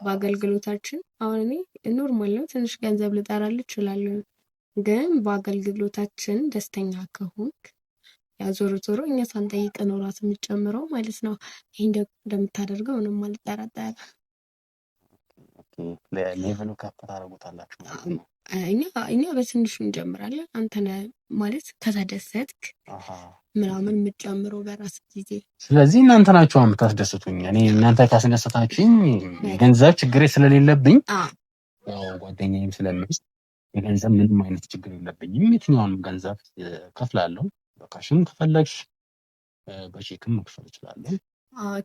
በአገልግሎታችን። አሁን እኔ ኖርማል ነው ትንሽ ገንዘብ ልጠራልህ እችላለሁ። ግን በአገልግሎታችን ደስተኛ ከሆንክ ያ ዞሮ እኛ ሳንጠይቅ ነው ራስህ የምትጨምረው ማለት ነው። ይሄን እንደምታደርገው ምንም አልጠራጠርም። ሌቭሉ ከፍ ታደርጉታላችሁ ማለት ነው። እኛ በትንሹ እንጀምራለን። አንተ ነህ ማለት ከተደሰትክ ምናምን የምትጨምረው በራስ ጊዜ። ስለዚህ እናንተ ናችሁ የምታስደስቱኝ። እኔ እናንተ ካስደሰታችሁኝ የገንዘብ ችግሬ ስለሌለብኝ ጓደኛዬም ስለምስ የገንዘብ ምንም አይነት ችግር የለብኝም። የትኛውንም ገንዘብ ከፍላለሁ። በካሽም ከፈለግሽ በቼክም መክፈል እችላለሁ።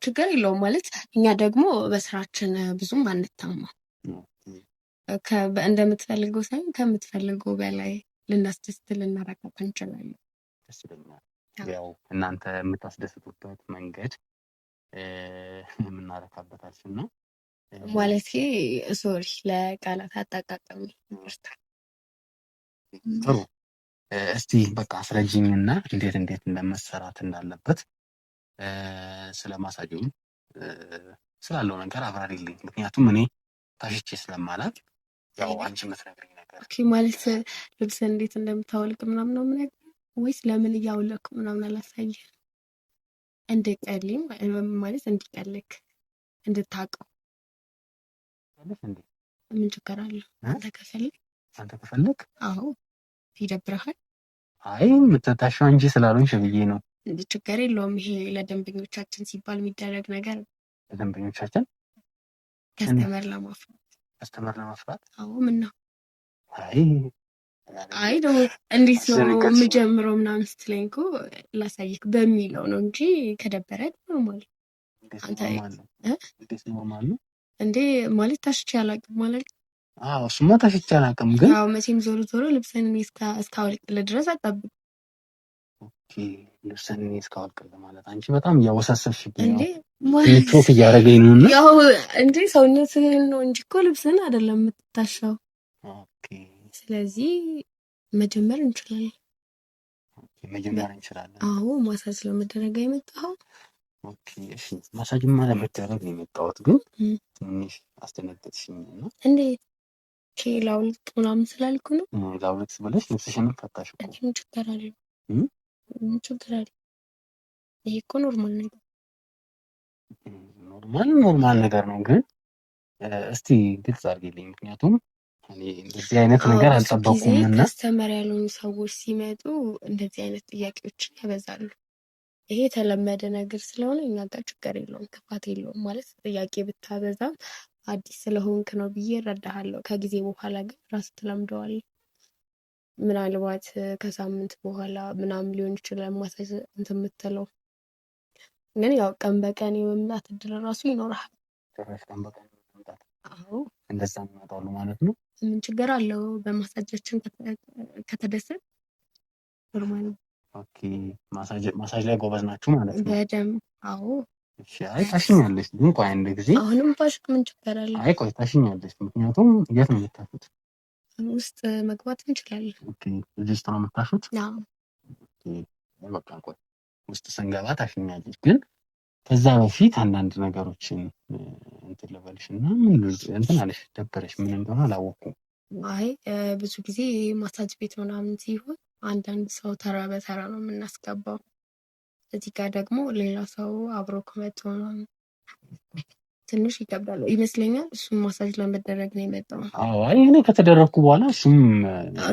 ችግር የለውም ማለት እኛ ደግሞ በስራችን ብዙም አንታማ እንደምትፈልገው ሳይሆን ከምትፈልገው በላይ ልናስደስት ልናረካት እንችላለን። ደስ ይለኛል። ያው እናንተ የምታስደስቱበት መንገድ የምናረካበታችን ነው ማለት ሶሪ ለቃላት አጠቃቀም ይርታል። ጥሩ እስቲ በቃ አስረጅኝና እንዴት እንደመሰራት እንዳለበት ስለ ማሳጅም ስላለው ነገር አብራሪልኝ። ምክንያቱም እኔ ታሽቼ ስለማላውቅ ያው አንቺ የምትነግሪኝ ነገር ማለት ልብስ እንዴት እንደምታወልቅ ምናምን ነው የምነግርህ ወይስ ለምን እያወለኩ ምናምን አላሳይህ? እንድቀልኝ ማለት እንዲቀልክ እንድታውቀው። ምን ችግር አለው? አንተ ከፈለግ አዎ ይደብረሃል? አይ የምትታሻው እንጂ ስላልሆንሽ ብዬ ነው። ችግር የለውም። ይሄ ለደንበኞቻችን ሲባል የሚደረግ ነገር። ለደንበኞቻችን ከስተመር ለማፍራት አዎ ምን ነው አይ ደግሞ እንዴት ነው የምጀምረው ምናምን ስትለኝ እኮ ላሳይክ በሚለው ነው እንጂ ከደበረ ኖርማል ነው እንዴ ማለት ታሽቼ አላውቅም ማለት እሱማ ታሽቼ አላውቅም፣ ግን ያው መቼም ዞሮ ዞሮ ልብስን እስካወልቅልህ ድረስ አጠብቅ። ልብስን እስካወልቅልህ ማለት አንቺ በጣም እያወሳሰብሽብኝ ነው። ቾክ እያደረገኝ ነው። እና ያው እንዴ ሰውነትህን ነው እንጂ እኮ ልብስን አይደለም የምትታሻው። ስለዚህ መጀመር እንችላለን። አዎ ማሳጅ ለመደረግ የመጣኸው? እሺ ማሳጅማ ለመደረግ ነው የመጣሁት፣ ግን ትንሽ አስደነገጥሽኝ እና እንዴት ላውልቅ ምናምን ስላልኩ ነው። ላውልቅ ብለሽ ልብስሽን ፈታሽ እኮ። ምን ችግር አለ? ይሄ እኮ ኖርማል ነገር ነው። ግን እስቲ ግልጽ አድርጊልኝ፣ ምክንያቱም እኔ እንደዚህ አይነት ነገር አልጠበኩም። እና ከስተመር ያልሆኑ ሰዎች ሲመጡ እንደዚህ አይነት ጥያቄዎችን ያበዛሉ። ይሄ የተለመደ ነገር ስለሆነ እኛ ጋር ችግር የለውም፣ ክፋት የለውም። ማለት ጥያቄ ብታበዛም አዲስ ስለሆንክ ነው ብዬ እረዳሃለሁ። ከጊዜ በኋላ ግን ራስ ትለምደዋለህ። ምናልባት ከሳምንት በኋላ ምናምን ሊሆን ይችላል ማሳጅ እንትን የምትለው፣ ግን ያው ቀን በቀን የመምጣት እድል ራሱ ይኖርሃል። አዎ እንደዛ ይመጣሉ ማለት ነው። ምን ችግር አለው? በማሳጃችን ከተደሰት ኖርማል። ኦኬ ማሳጅ ላይ ጎበዝ ናችሁ ማለት ነው። በደምብ አዎ። እሺ አይ ታሽኛለሽ፣ ግን ቆይ አንድ ጊዜ አሁንም ባሽ ምን ችግር አለ? አይ ቆይ ታሽኛለሽ፣ ምክንያቱም የት ነው የምታሹት? ውስጥ መግባት እንችላለን። ኦኬ እዚህ ውስጥ ነው የምታሹት? አዎ። ኦኬ በቃ ቆይ ውስጥ ስንገባ ታሽኛለሽ፣ ግን ከዛ በፊት አንዳንድ ነገሮችን እንትን ልበልሽ እና ምን እንትን አለሽ ደበረሽ? ምን እንደሆነ አላወኩም። አይ ብዙ ጊዜ ማሳጅ ቤት ምናምን ሲሆን አንዳንድ ሰው ተራ በተራ ነው የምናስገባው። እዚህ ጋር ደግሞ ሌላ ሰው አብሮ ከመቶ ትንሽ ይከብዳል ይመስለኛል። እሱም ማሳጅ ለመደረግ ነው የመጣው። አዎ አይ እኔ ከተደረግኩ በኋላ እሱም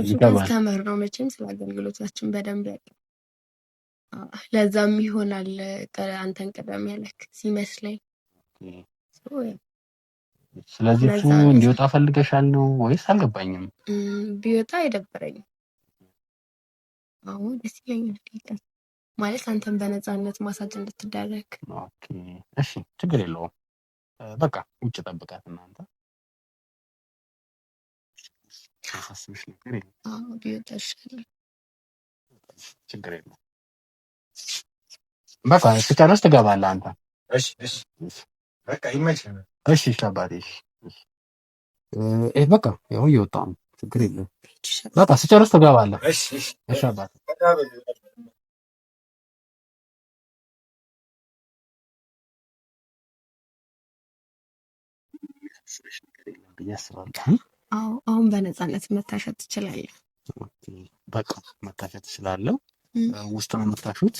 ይገባል። ከስተመር ነው መቼም ስለ አገልግሎታችን በደንብ ያውቃል። ለዛም ይሆናል አንተን ቅደም ያለክ ሲመስለኝ። ስለዚህ እሱ እንዲወጣ ፈልገሻል ነው ወይስ? አልገባኝም። ቢወጣ አይደብረኝም። አዎ ደስ ይለኛል ማለት አንተን በነፃነት ማሳጅ እንድትደረግ። ኦኬ እሺ ችግር የለውም። በቃ ውጭ ጠብቃት እናንተ። አሳስብሽ ነገር የለም። አዎ ቢወጣ ይሻላል። ችግር የለውም። በቃ ስጨርስ ትገባለህ አንተ። እሺ እሺ በቃ ይመችህ። እሺ አባቴ በቃ ያው እየወጣሁ ነው። ችግር የለም። በቃ ስጨርስ ትገባለህ። እሺ እሺ እሺ አባቴ አዎ አሁን በነፃነት መታሸት ትችላለህ። በቃ መታሸት ትችላለህ። ውስጥ ነው የምታሹት?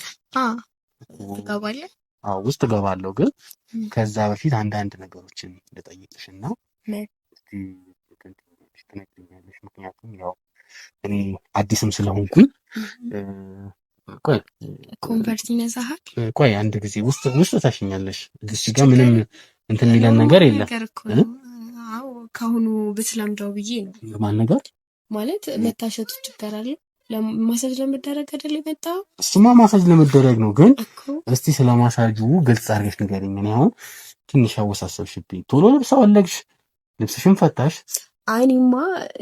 ትገባለህ? አዎ ውስጥ እገባለሁ፣ ግን ከዛ በፊት አንዳንድ ነገሮችን ልጠይቅሽና ትነግሪኛለሽ። ምክንያቱም ያው እኔ አዲስም ስለሆንኩኝ ቆይ ኮንቨርት ይነሳሃል። ቆይ አንድ ጊዜ ውስጥ ታሽኛለሽ። እዚህ ጋር ምንም እንትን የሚለን ነገር የለም። አዎ ከአሁኑ ብትለምደው ብዬ ነው። ማን ነገር ማለት መታሸቱ ችግር አለ። ማሳጅ ለመደረግ አይደል የመጣው? እሱማ ማሳጅ ለመደረግ ነው። ግን እስቲ ስለ ማሳጁ ግልጽ አድርገሽ ንገሪኝ። እኔ አሁን ትንሽ አወሳሰብሽብኝ። ቶሎ ልብስ አወለቅሽ፣ ልብስሽን ፈታሽ። አይኔማ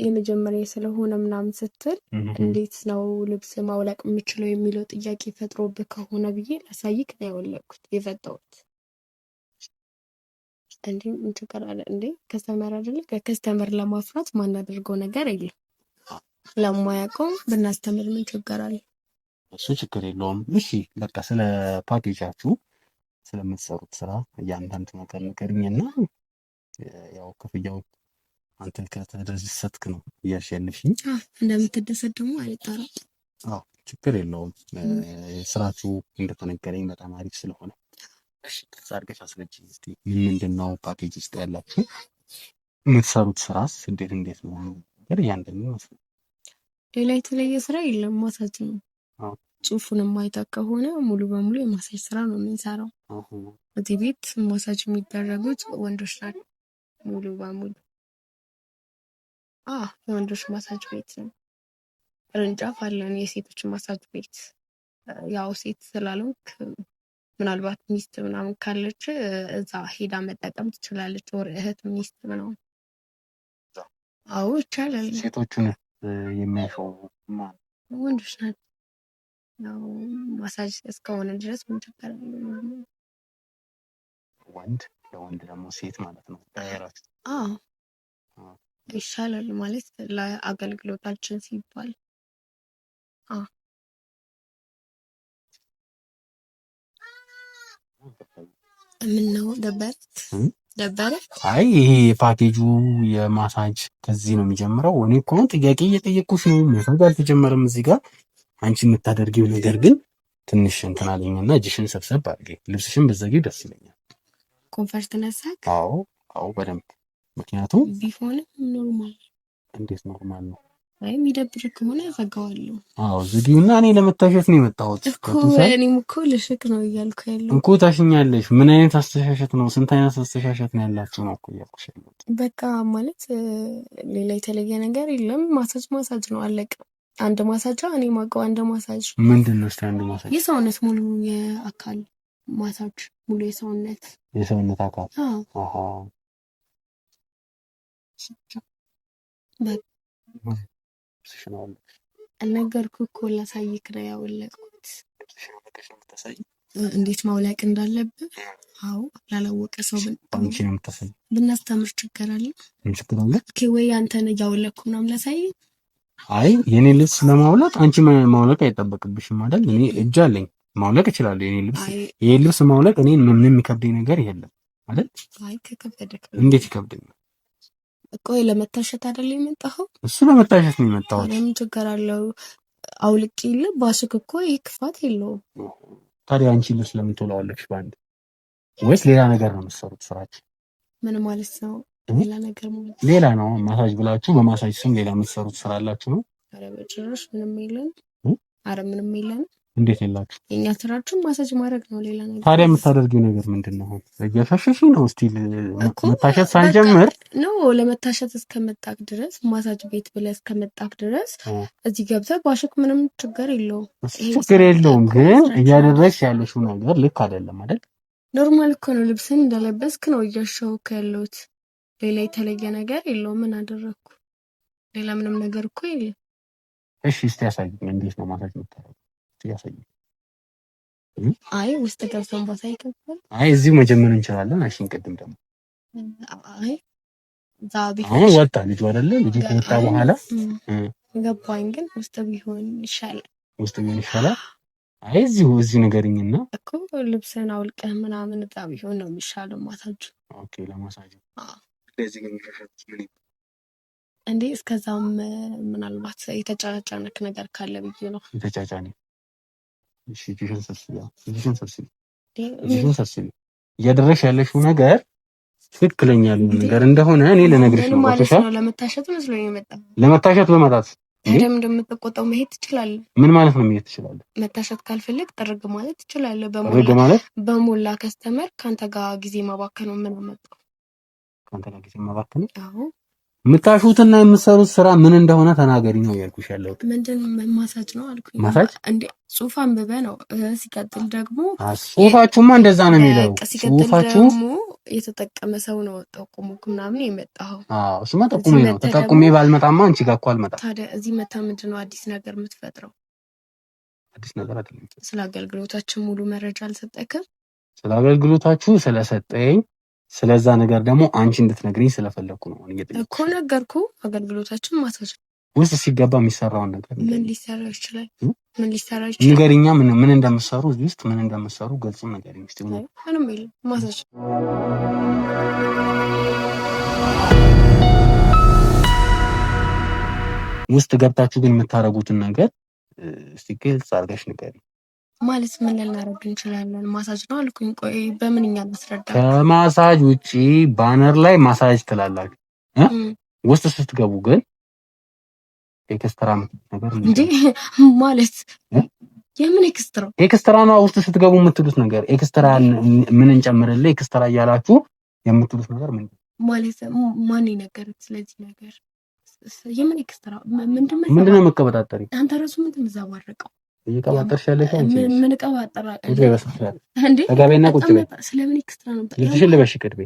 የመጀመሪያ ስለሆነ ምናምን ስትል እንዴት ነው ልብስ ማውለቅ የምችለው የሚለው ጥያቄ ፈጥሮብህ ከሆነ ብዬ ላሳይክ ነው ያወለቅኩት የፈታሁት። እንዴ ምን ችግር አለ እንዴ? ከስተመር አይደለ? ከከስተመር ለማፍራት ማናደርገው ነገር የለም። ለማያውቀው ብናስተምር ምን ችግር አለ? እሱ ችግር የለውም። እሺ በቃ ስለ ፓኬጃችሁ ስለምትሰሩት ስራ እያንዳንዱ ነገር ንገሪኝና ያው ክፍያው አንተ ከተደሰትክ ነው እያልሽልሽኝ። እንደምትደሰት ደግሞ አልጠራም። አዎ ችግር የለውም። ስራችሁ እንደተነገረኝ በጣም አሪፍ ስለሆነ እሺ አድርገሽ አስረጅኝ እስኪ። ምንድን ነው ፓኬጅ ውስጥ ያላችሁ የምትሰሩት ስራስ እንዴት ነው ነገር እያንዳንዱ ነው። ሌላ የተለየ ስራ የለም፣ ማሳጅ ነው። ጽሁፉን ማይታ ከሆነ ሙሉ በሙሉ የማሳጅ ስራ ነው የምንሰራው። እዚህ ቤት ማሳጅ የሚደረጉት ወንዶች ናቸው ሙሉ በሙሉ። የወንዶች ማሳጅ ቤት ነው። ቅርንጫፍ አለን የሴቶች ማሳጅ ቤት። ያው ሴት ስላልሆንክ ምናልባት ሚስት ምናምን ካለች እዛ ሄዳ መጠቀም ትችላለች። ወር እህት ሚስት ምናምን። አዎ ይቻላል። ሴቶቹን የሚያሸው ወንዶች ናቸው። ያው ማሳጅ እስከሆነ ድረስ ምን ችግር አለ? ወንድ ለወንድ ደግሞ ሴት ማለት ነው። ይሻላል ማለት ለአገልግሎታችን ሲባል። ምን ነው ደበረ? አይ ይሄ ፓኬጁ የማሳጅ ከዚህ ነው የሚጀምረው። እኔ እኮ ጥያቄ እየጠየቅኩሽ ነው። ማሳጅ አልተጀመረም እዚህ ጋር። አንቺ የምታደርጊው ነገር ግን ትንሽ እንትን አለኝና እጅሽን ሰብሰብ አድርጊ። ልብስሽን በዘጊው ደስ ይለኛል። ኮንፈርት ነሳክ? አዎ በደንብ ምክንያቱም ቢሆንም ኖርማል። እንዴት ኖርማል ነው? አይ የሚደብር ከሆነ ዘጋዋለሁ። ዝጊውና እኔ ለመታሸት ነው የመጣሁት እኮ። እኔም እኮ ልሽቅ ነው እያልኩ ያለው እኮ። ታሽኛለሽ? ምን አይነት አስተሻሸት ነው? ስንት አይነት አስተሻሸት ነው ያላችሁ ነው እኮ እያልኩሽ ያለው። በቃ ማለት ሌላ የተለየ ነገር የለም። ማሳጅ ነው አለቀ። አንድ ማሳጅ እኔ ማውቀው አንድ ማሳጅ ምንድን ነው? እስኪ አንድ ማሳጅ የሰውነት ሙሉ የአካል ማሳጅ ሙሉ የሰውነት አካል። ነገርኩህ እኮ ላሳይክ ነው ያወለቅኩት። እንዴት ማውለቅ እንዳለብህ ላላወቀ ሰው ብናስተምር ችግር አለ? ወይ አንተን እያወለቅኩ ምናምን ላሳይ? አይ የኔ ልብስ ለማውለቅ አንቺ ማውለቅ አይጠበቅብሽም አይደል? እኔ እጅ አለኝ ማውለቅ እችላለሁ። የኔ ልብስ ልብስ ማውለቅ እኔ ምንም የሚከብደኝ ነገር የለም አይደል? አይ ከከበደክ እንዴት ይከብደኛል? ቆይ ለመታሸት አይደል የመጣኸው? እሱ ለመታሸት ነው የመጣሁት። ምን ችግር አለው? አውልቅ የለ ባሽክ እኮ ይሄ ክፋት የለውም። ታዲያ አንቺ ልብስ ለምን ትውለዋለሽ በአንድ? ወይስ ሌላ ነገር ነው የምትሰሩት ስራችሁ? ምን ማለት ነው ሌላ ነገር ማለት? ሌላ ነው ማሳጅ ብላችሁ በማሳጅ ስም ሌላ የምትሰሩት ስራ አላችሁ ነው? ኧረ በጭራሽ ምንም የለን። ምንም የለን። እንዴት የላችሁ? የኛ ስራችን ማሳጅ ማድረግ ነው። ሌላ ነገር ታዲያ የምታደርጊው ነገር ምንድን ነው? እያሻሸሽ ነው ስቲል መታሸት ሳንጀምር ነው። ለመታሸት እስከመጣክ ድረስ ማሳጅ ቤት ብለህ እስከመጣክ ድረስ እዚህ ገብተህ ባሽክ ምንም ችግር የለውም። ችግር የለውም፣ ግን እያደረግሽ ያለሽው ነገር ልክ አይደለም አይደል? ኖርማል እኮ ነው። ልብስን እንደለበስክ ነው እያሻውክ ያለሁት። ሌላ የተለየ ነገር የለውም። ምን አደረግኩ? ሌላ ምንም ነገር እኮ የለም። እሺ እስቲ ያሳይኝ፣ እንዴት ነው ማሳጅ የምታደርገው? ያሳይ። አይ ውስጥ ገብተን ቦታ ይከፈል። አይ እዚሁ መጀመር እንችላለን። እሺ ቅድም ደግሞ አይ ዛቢ ወጣ ልጅ አይደለ? ልጅ ከወጣ በኋላ ገባኝ። ግን ውስጥ ቢሆን ይሻላል። አይ እዚሁ ንገሪኝና እኮ ልብስን አውልቀህ ምናምን እዛ ቢሆን ነው የሚሻለው ማሳጅ። ኦኬ ለማሳጅ ለዚህ ግን የሚሻሻት ምን እንዴ? እስከዛም ምናልባት የተጫጫነክ ነገር ካለ ብዬ ነው። የተጫጫነ እሺ ጂሽን ሰብስቢ እያደረግሽ ያለሽው ነገር ትክክለኛ ነገር እንደሆነ እኔ ልነግርሽ ነው። ማለት ነው ለመታሸት መስሎኝ የመጣው። ለመታሸት በመጣት ታዲያ እንደምትቆጣው መሄድ ትችላለህ። ምን ማለት ነው መሄድ ትችላለህ? መታሸት ካልፈልግ ጥርግ ማለት ትችላለህ። በሞላ ከስተመር ካንተ ጋር ጊዜ ማባከን ነው። ምን አመጣው ካንተ ጋር ጊዜ ማባከን? አዎ የምታሹትና የምትሰሩት ስራ ምን እንደሆነ ተናገሪ ነው ያልኩሽ ያለው። ምንድን ማሳጅ ነው አልኩኝ። ማሳጅ እንዴ ጽሁፍ አንብበ ነው። ሲቀጥል ደግሞ ጽሁፋችሁማ እንደዛ ነው የሚለው። ጽሁፋችሁ የተጠቀመ ሰው ነው ጠቁሙ ምናምን የመጣው። አዎ እሱማ ጠቁሜ ነው። ተጠቁሜ ባልመጣማ አንቺ ጋር እኮ አልመጣም። ታዲያ እዚህ መታ ምንድነው አዲስ ነገር የምትፈጥረው? አዲስ ነገር አይደለም። ስለ አገልግሎታችን ሙሉ መረጃ አልሰጠክም። ስለ አገልግሎታችሁ ስለሰጠኝ ስለዛ ነገር ደግሞ አንቺ እንድትነግሪኝ ስለፈለኩ ነው እኮ ነገርኩ። አገልግሎታችን ማሳጅ ውስጥ ሲገባ የሚሰራውን ነገር ምን ሊሰራ ይችላል? ንገሪኛ። ምን እንደምትሰሩ እዚህ ውስጥ ምን እንደምትሰሩ ገልጹ ንገሪኝ እስቲ። ምንም የለም ማሳጅ ውስጥ ገብታችሁ ግን የምታረጉትን ነገር እስቲ ግልጽ አድርገሽ ንገሪኝ። ማለት ምን ልናደርግ እንችላለን? ማሳጅ ነው አልኩኝ። ቆይ በምንኛ ላስረዳ? ከማሳጅ ውጪ ባነር ላይ ማሳጅ ትላላችሁ ውስጥ ስትገቡ ግን ኤክስትራ ነገር እንዴ ማለት የምን ኤክስትራ? ኤክስትራ ነው ውስጥ ስትገቡ የምትሉት ነገር። ኤክስትራ ምን እንጨምርልህ ኤክስትራ እያላችሁ የምትሉት ነገር ምን ማለት? ማን ይነገርህ ስለዚህ ነገር? የምን ኤክስትራ? ምንድነው የምትቀበጣጠሪው? አንተ ራሱ ምንድን ዘባረቀው እየቀባጠርሽ ያለሽ አንቺ? ምን ቀባጠራ እንዴ? ተጋቤና ቁጭ በይ። ስለምን ኤክስትራ ነው? ልብስሽን ልበሽ ቅድቤ።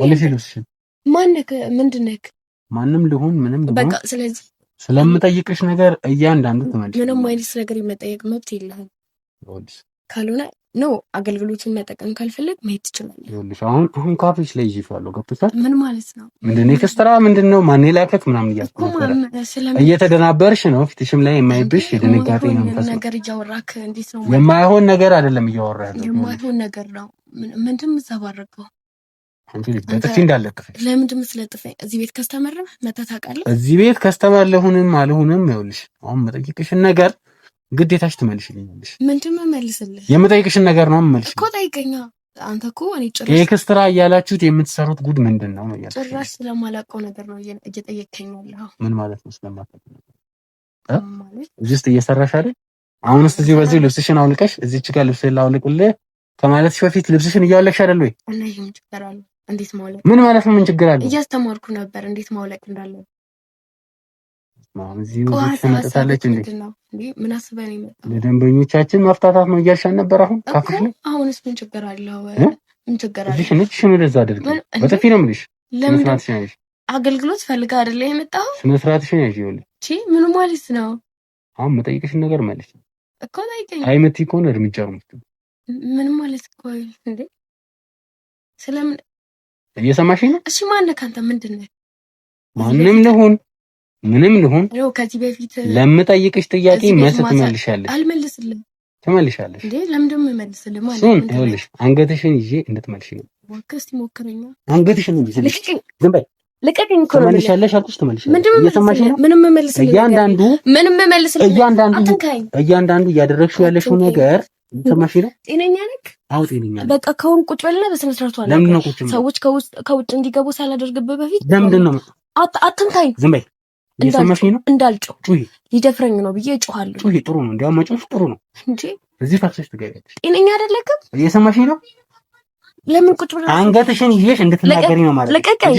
ልብስሽን ማነክ? ምንድነክ? ማንም ልሁን ምንም ልሁን በቃ ስለዚህ ስለምጠይቅሽ ነገር እያንዳንዱ ትመልሽ። ምንም አይነት ነገር የመጠየቅ መብት የለህም። ካልሆነ ነው አገልግሎቱን መጠቀም ካልፈለግ መሄድ ትችላለህ። ይኸውልሽ አሁን ካፌሽ ላይ ይፋለው ገብቶሻል? ምን ማለት ነው? ምንድነው ኤክስትራ? ምንድነው ማን ላከክ ምናምን እያልኩ እየተደናበርሽ ነው። ፊትሽም ላይ የማይብሽ የድንጋጤ መንፈስ ነገር እያወራክ እንዴት ነው? የማይሆን ነገር አይደለም እያወራ ያለው የማይሆን ነገር ነው። ምንድን ምትዘባረቀው? አንቺ በጥፊ እንዳለጥፈኝ። ለምንድን ምትለጥፈኝ? እዚህ ቤት ከስተመር መተህ ታውቃለህ? እዚህ ቤት ከስተመር ለሁንም አልሁንም ይኸውልሽ አሁን መጠየቅሽን ነገር ግዴታሽ ትመልሽልኛለሽ። ምንድን መመልስልህ? የምጠይቅሽን ነገር ነው የምመልሽ እኮ ጠይቀኛ። አንተ እኮ እኔ ጭራሽ ኤክስትራ እያላችሁት የምትሰሩት ጉድ ምንድን ነው ያልኩት? ጭራሽ ስለማላውቀው ነገር ነው እየጠየቀኝ ያለው። ምን ማለት ነው ስለማታውቀው ማለት? እዚህ ውስጥ እየሰራሽ አይደል? አሁንስ እዚህ በዚህ ልብስሽን አውልቀሽ እዚች ጋር ልብስሽን ላውልቅልህ ከማለትሽ በፊት ልብስሽን እያወለቅሽ አይደል ወይ? እና ይሄ ምን ችግር አለ? እንዴት ማውለቅ? ምን ማለት ነው? ምን ችግር አለ? እያስተማርኩ ነበር እንዴት ማውለቅ እንዳለ። እዚህ ውስጥ መጣታለች እንዴ? ምን አስበህ ነው የመጣው? ለደንበኞቻችን መፍታታት ነው እያልሻል ነበር። አሁንስ ምን ችግር አለው? ምን ችግር አለ? እሺ ወደዛ አድርጊ። በጥፊ ነው የምልሽ። ለምን አገልግሎት ፈልጋ አይደለ የመጣው? ስነ ስርዓትሽን ያዢ። ይኸውልሽ ምን ማለት ነው? አሁን መጠይቅሽን ነገር መልሽ እኮ ጠይቀኝ። አይመቲ ከሆነ እርምጃ ነው የምትወስጂው። ምን ማለት እኮ እንዴ? ስለምን እየሰማሽኝ ነው? እሺ ማነህ አንተ? ምንድን ነህ? ማንም ልሁን ምንም ልሁን ከዚህ በፊት ለምጠይቅሽ ጥያቄ መልስ ትመልሻለሽ። አልመልስልህም። ትመልሻለሽ። እንዴ ለምንድን ነው የምመልስልህ? ማለት ነው ይኸውልሽ አንገትሽን ይዤ እንድትመልሽ ነው። ወከስቲ ሞክረኛ። አንገትሽን ይዤ ዝም በይ። ልቀቅኝ እኮ ነው ትመልሻለሽ አልኩሽ። ትመልሻለሽ። እየሰማሽኝ ነው? ምንም መመልስልህ እያንዳንዱ እያደረግሽው ያለሽው ነገር ሰማሽ ነው? ጤነኛ ነህ? አዎ ጤነኛ ነኝ። በቃ ከውን ቁጭ በልና በስነ ስርዓቱ አለ። ለምን ነው ቁጭ? ሰዎች ከውጭ እንዲገቡ ሳላደርግበት በፊት ለምንድን ነው? አትንካኝ። ዝም በይ። እየሰማሽ ነው? እንዳልጮህ ሊደፍረኝ ነው ብዬ እጮሃለሁ። ጩሂ። ጥሩ ነው። እንዲያውም መጮህ ጥሩ ነው እንጂ እዚህ ፈርሰሽ ትገቢያለሽ። ጤነኛ አይደለክም። እየሰማሽ ነው? ለምን ቁጭ ብለሽ አንገትሽን ይዤሽ እንድትናገሪ ነው ማለት። ልቀቀኝ።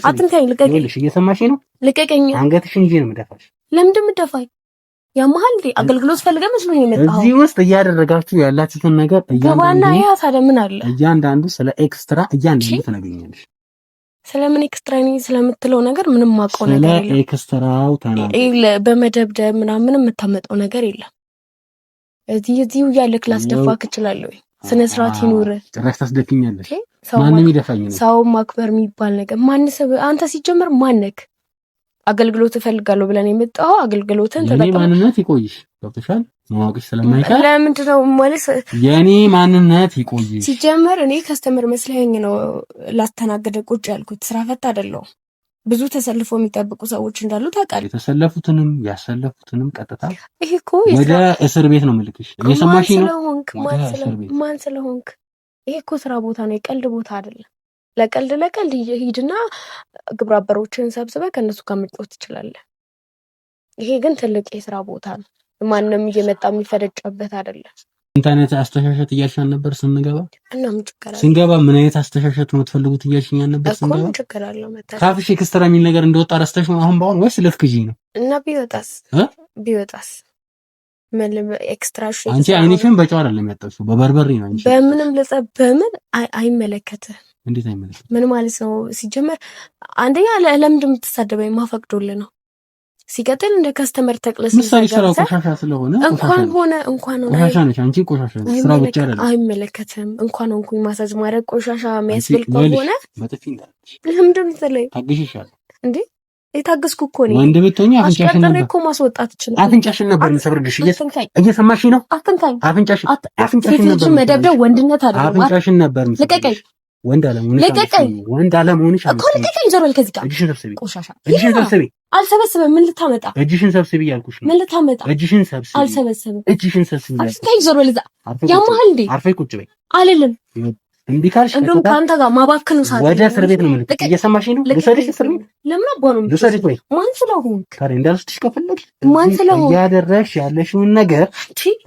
አትንካኝ። ልቀቀኝ። እየሰማሽ ነው? ልቀቀኝ። አንገትሽን ይዤ ነው የምደፋሽ። ለምንድን ነው የምደፋኝ? ያመሃል እንዴ? አገልግሎት ፈልገህ መስሎኝ የመጣው። እዚህ ውስጥ እያደረጋችሁ ያላችሁትን ነገር ገባና ያ ታዲያ ምን አለ? እያንዳንዱ ስለ ኤክስትራ እያንዳንዱ ትነግሪኛለሽ። ስለምን ኤክስትራ ነኝ ስለምትለው ነገር ምንም ማውቀው ነገር የለም። ስለ ኤክስትራው ተናገር። በመደብደብ ምናምን የምታመጣው ነገር የለም። እዚሁ ያለ ክላስ ደፋክ እችላለሁ። ስነ ስርዓት ይኑር። ጭራሽ ታስደክኛለሽ። ማንም ይደፋኝ ነው። ሰው ማክበር የሚባል ነገር ማንስ? አንተ ሲጀመር ማነክ? አገልግሎት እፈልጋለሁ ብለን የመጣው አገልግሎትን ተጠቅመህ የኔ ማንነት ይቆይሽ። ገብቶሻል? ማወቅሽ ስለማይቀር ለምንድን ነው ማለት የኔ ማንነት ይቆይሽ። ሲጀመር እኔ ከስተመር መስለኝ ነው ላስተናግደ ቁጭ ያልኩት። ስራ ፈት አይደለሁም። ብዙ ተሰልፎ የሚጠብቁ ሰዎች እንዳሉ ታውቃለህ። የተሰለፉትንም ያሰለፉትንም ቀጥታ ይሄ እኮ ወደ እስር ቤት ነው የምልክሽ። እየሰማሽኝ ነው? ማን ስለሆንክ? ይሄ እኮ ስራ ቦታ ነው፣ የቀልድ ቦታ አይደለም። ለቀልድ ሂድና ግብረ አበሮችን ሰብስበህ ከነሱ ጋር መጫወት ትችላለህ። ይሄ ግን ትልቅ የስራ ቦታ ነው። ማንንም እየመጣ የሚፈረጨበት አይደለም። ኢንተርኔት አስተሻሸት እያልሻን ነበር ስንገባ እና ምን ችግር አለ? ስንገባ ምን አይነት አስተሻሸት ነው የምትፈልጉት እያልሽኛል ነበር ስንገባ። ምን ችግር አለ? ካፍሽ ኤክስትራ የሚል ነገር እንደወጣ ረስተሽ ነው አሁን ባሁን ወይስ ልትክጂ ነው? እና ቢወጣስ ምን ኤክስትራ ሺ አንቺ አይንሽን በጨው አይደለም ያጠብሽው በበርበሬ ነው አንቺ። በምንም ለጸብ በምን አይመለከትህ። እንዴት አይመለከት? ምን ማለት ነው? ሲጀመር አንደኛ ለምንድን የምትሳደበኝ? ማፈቅዶልህ ነው። ሲቀጥል እንደ ከስተመር ተቅለስ ምሳሌ ስራው ቆሻሻ ስለሆነ እንኳን ሆነ ቆሻሻ ነች። አንቺ ቆሻሻ ነች። ስራው ብቻ አይደለም። አይመለከትም። እንኳን ሆንኩኝ ማሳጅ ማድረግ ቆሻሻ የሚያስብል ከሆነ በጥፊ እንዳለሽ ለምንድን ነው ተለይ ታግሽሻል እንዴ? የታገስኩ እኮ ነው። ወንድ ብትሆኚ አፍንጫሽን ነበር እኮ ማስወጣት ይችላል። አፍንጫሽን ነበር የምሰብርልሽ። እየሰማሽ ነው? አፍንጫሽን ነበር መደብደብ ወንድነት አይደለም። አፍንጫሽን ነበር ልቀቀኝ። ወንድ አለመሆንሽ እኮ ልቀቀኝ። ዞር በል ከዚህ ጋር። እጅሽን ሰብስቢ። ቆሻሻ እጅሽን ሰብስቢ። አልሰበስብም። ምን ልታመጣ? እጅሽን ሰብስቢ ያልኩሽ ነው። ምን ልታመጣ? እጅሽን ሰብስቢ። አልሰበስብም። እጅሽን ሰብስቢ። አልስከኝ። ዞር በል እዛ። ያማል እንዴ? አርፈይ ቁጭ በይ። አልልም። እምቢ ካልሽ እንደውም ከአንተ ጋር ማባከኑ ሰዓት ወደ እስር ቤት ነው የምልክሽ። እየሰማሽኝ ነው? ልውሰድሽ እስር ቤት? ለምን አባ ነው ልውሰድሽ ወይ? ማን ስለሆንክ? ታዲያ እንዳልወስድሽ ከፈለግሽ ማን ስለሆንክ እያደረግሽ ያለሽውን ነገር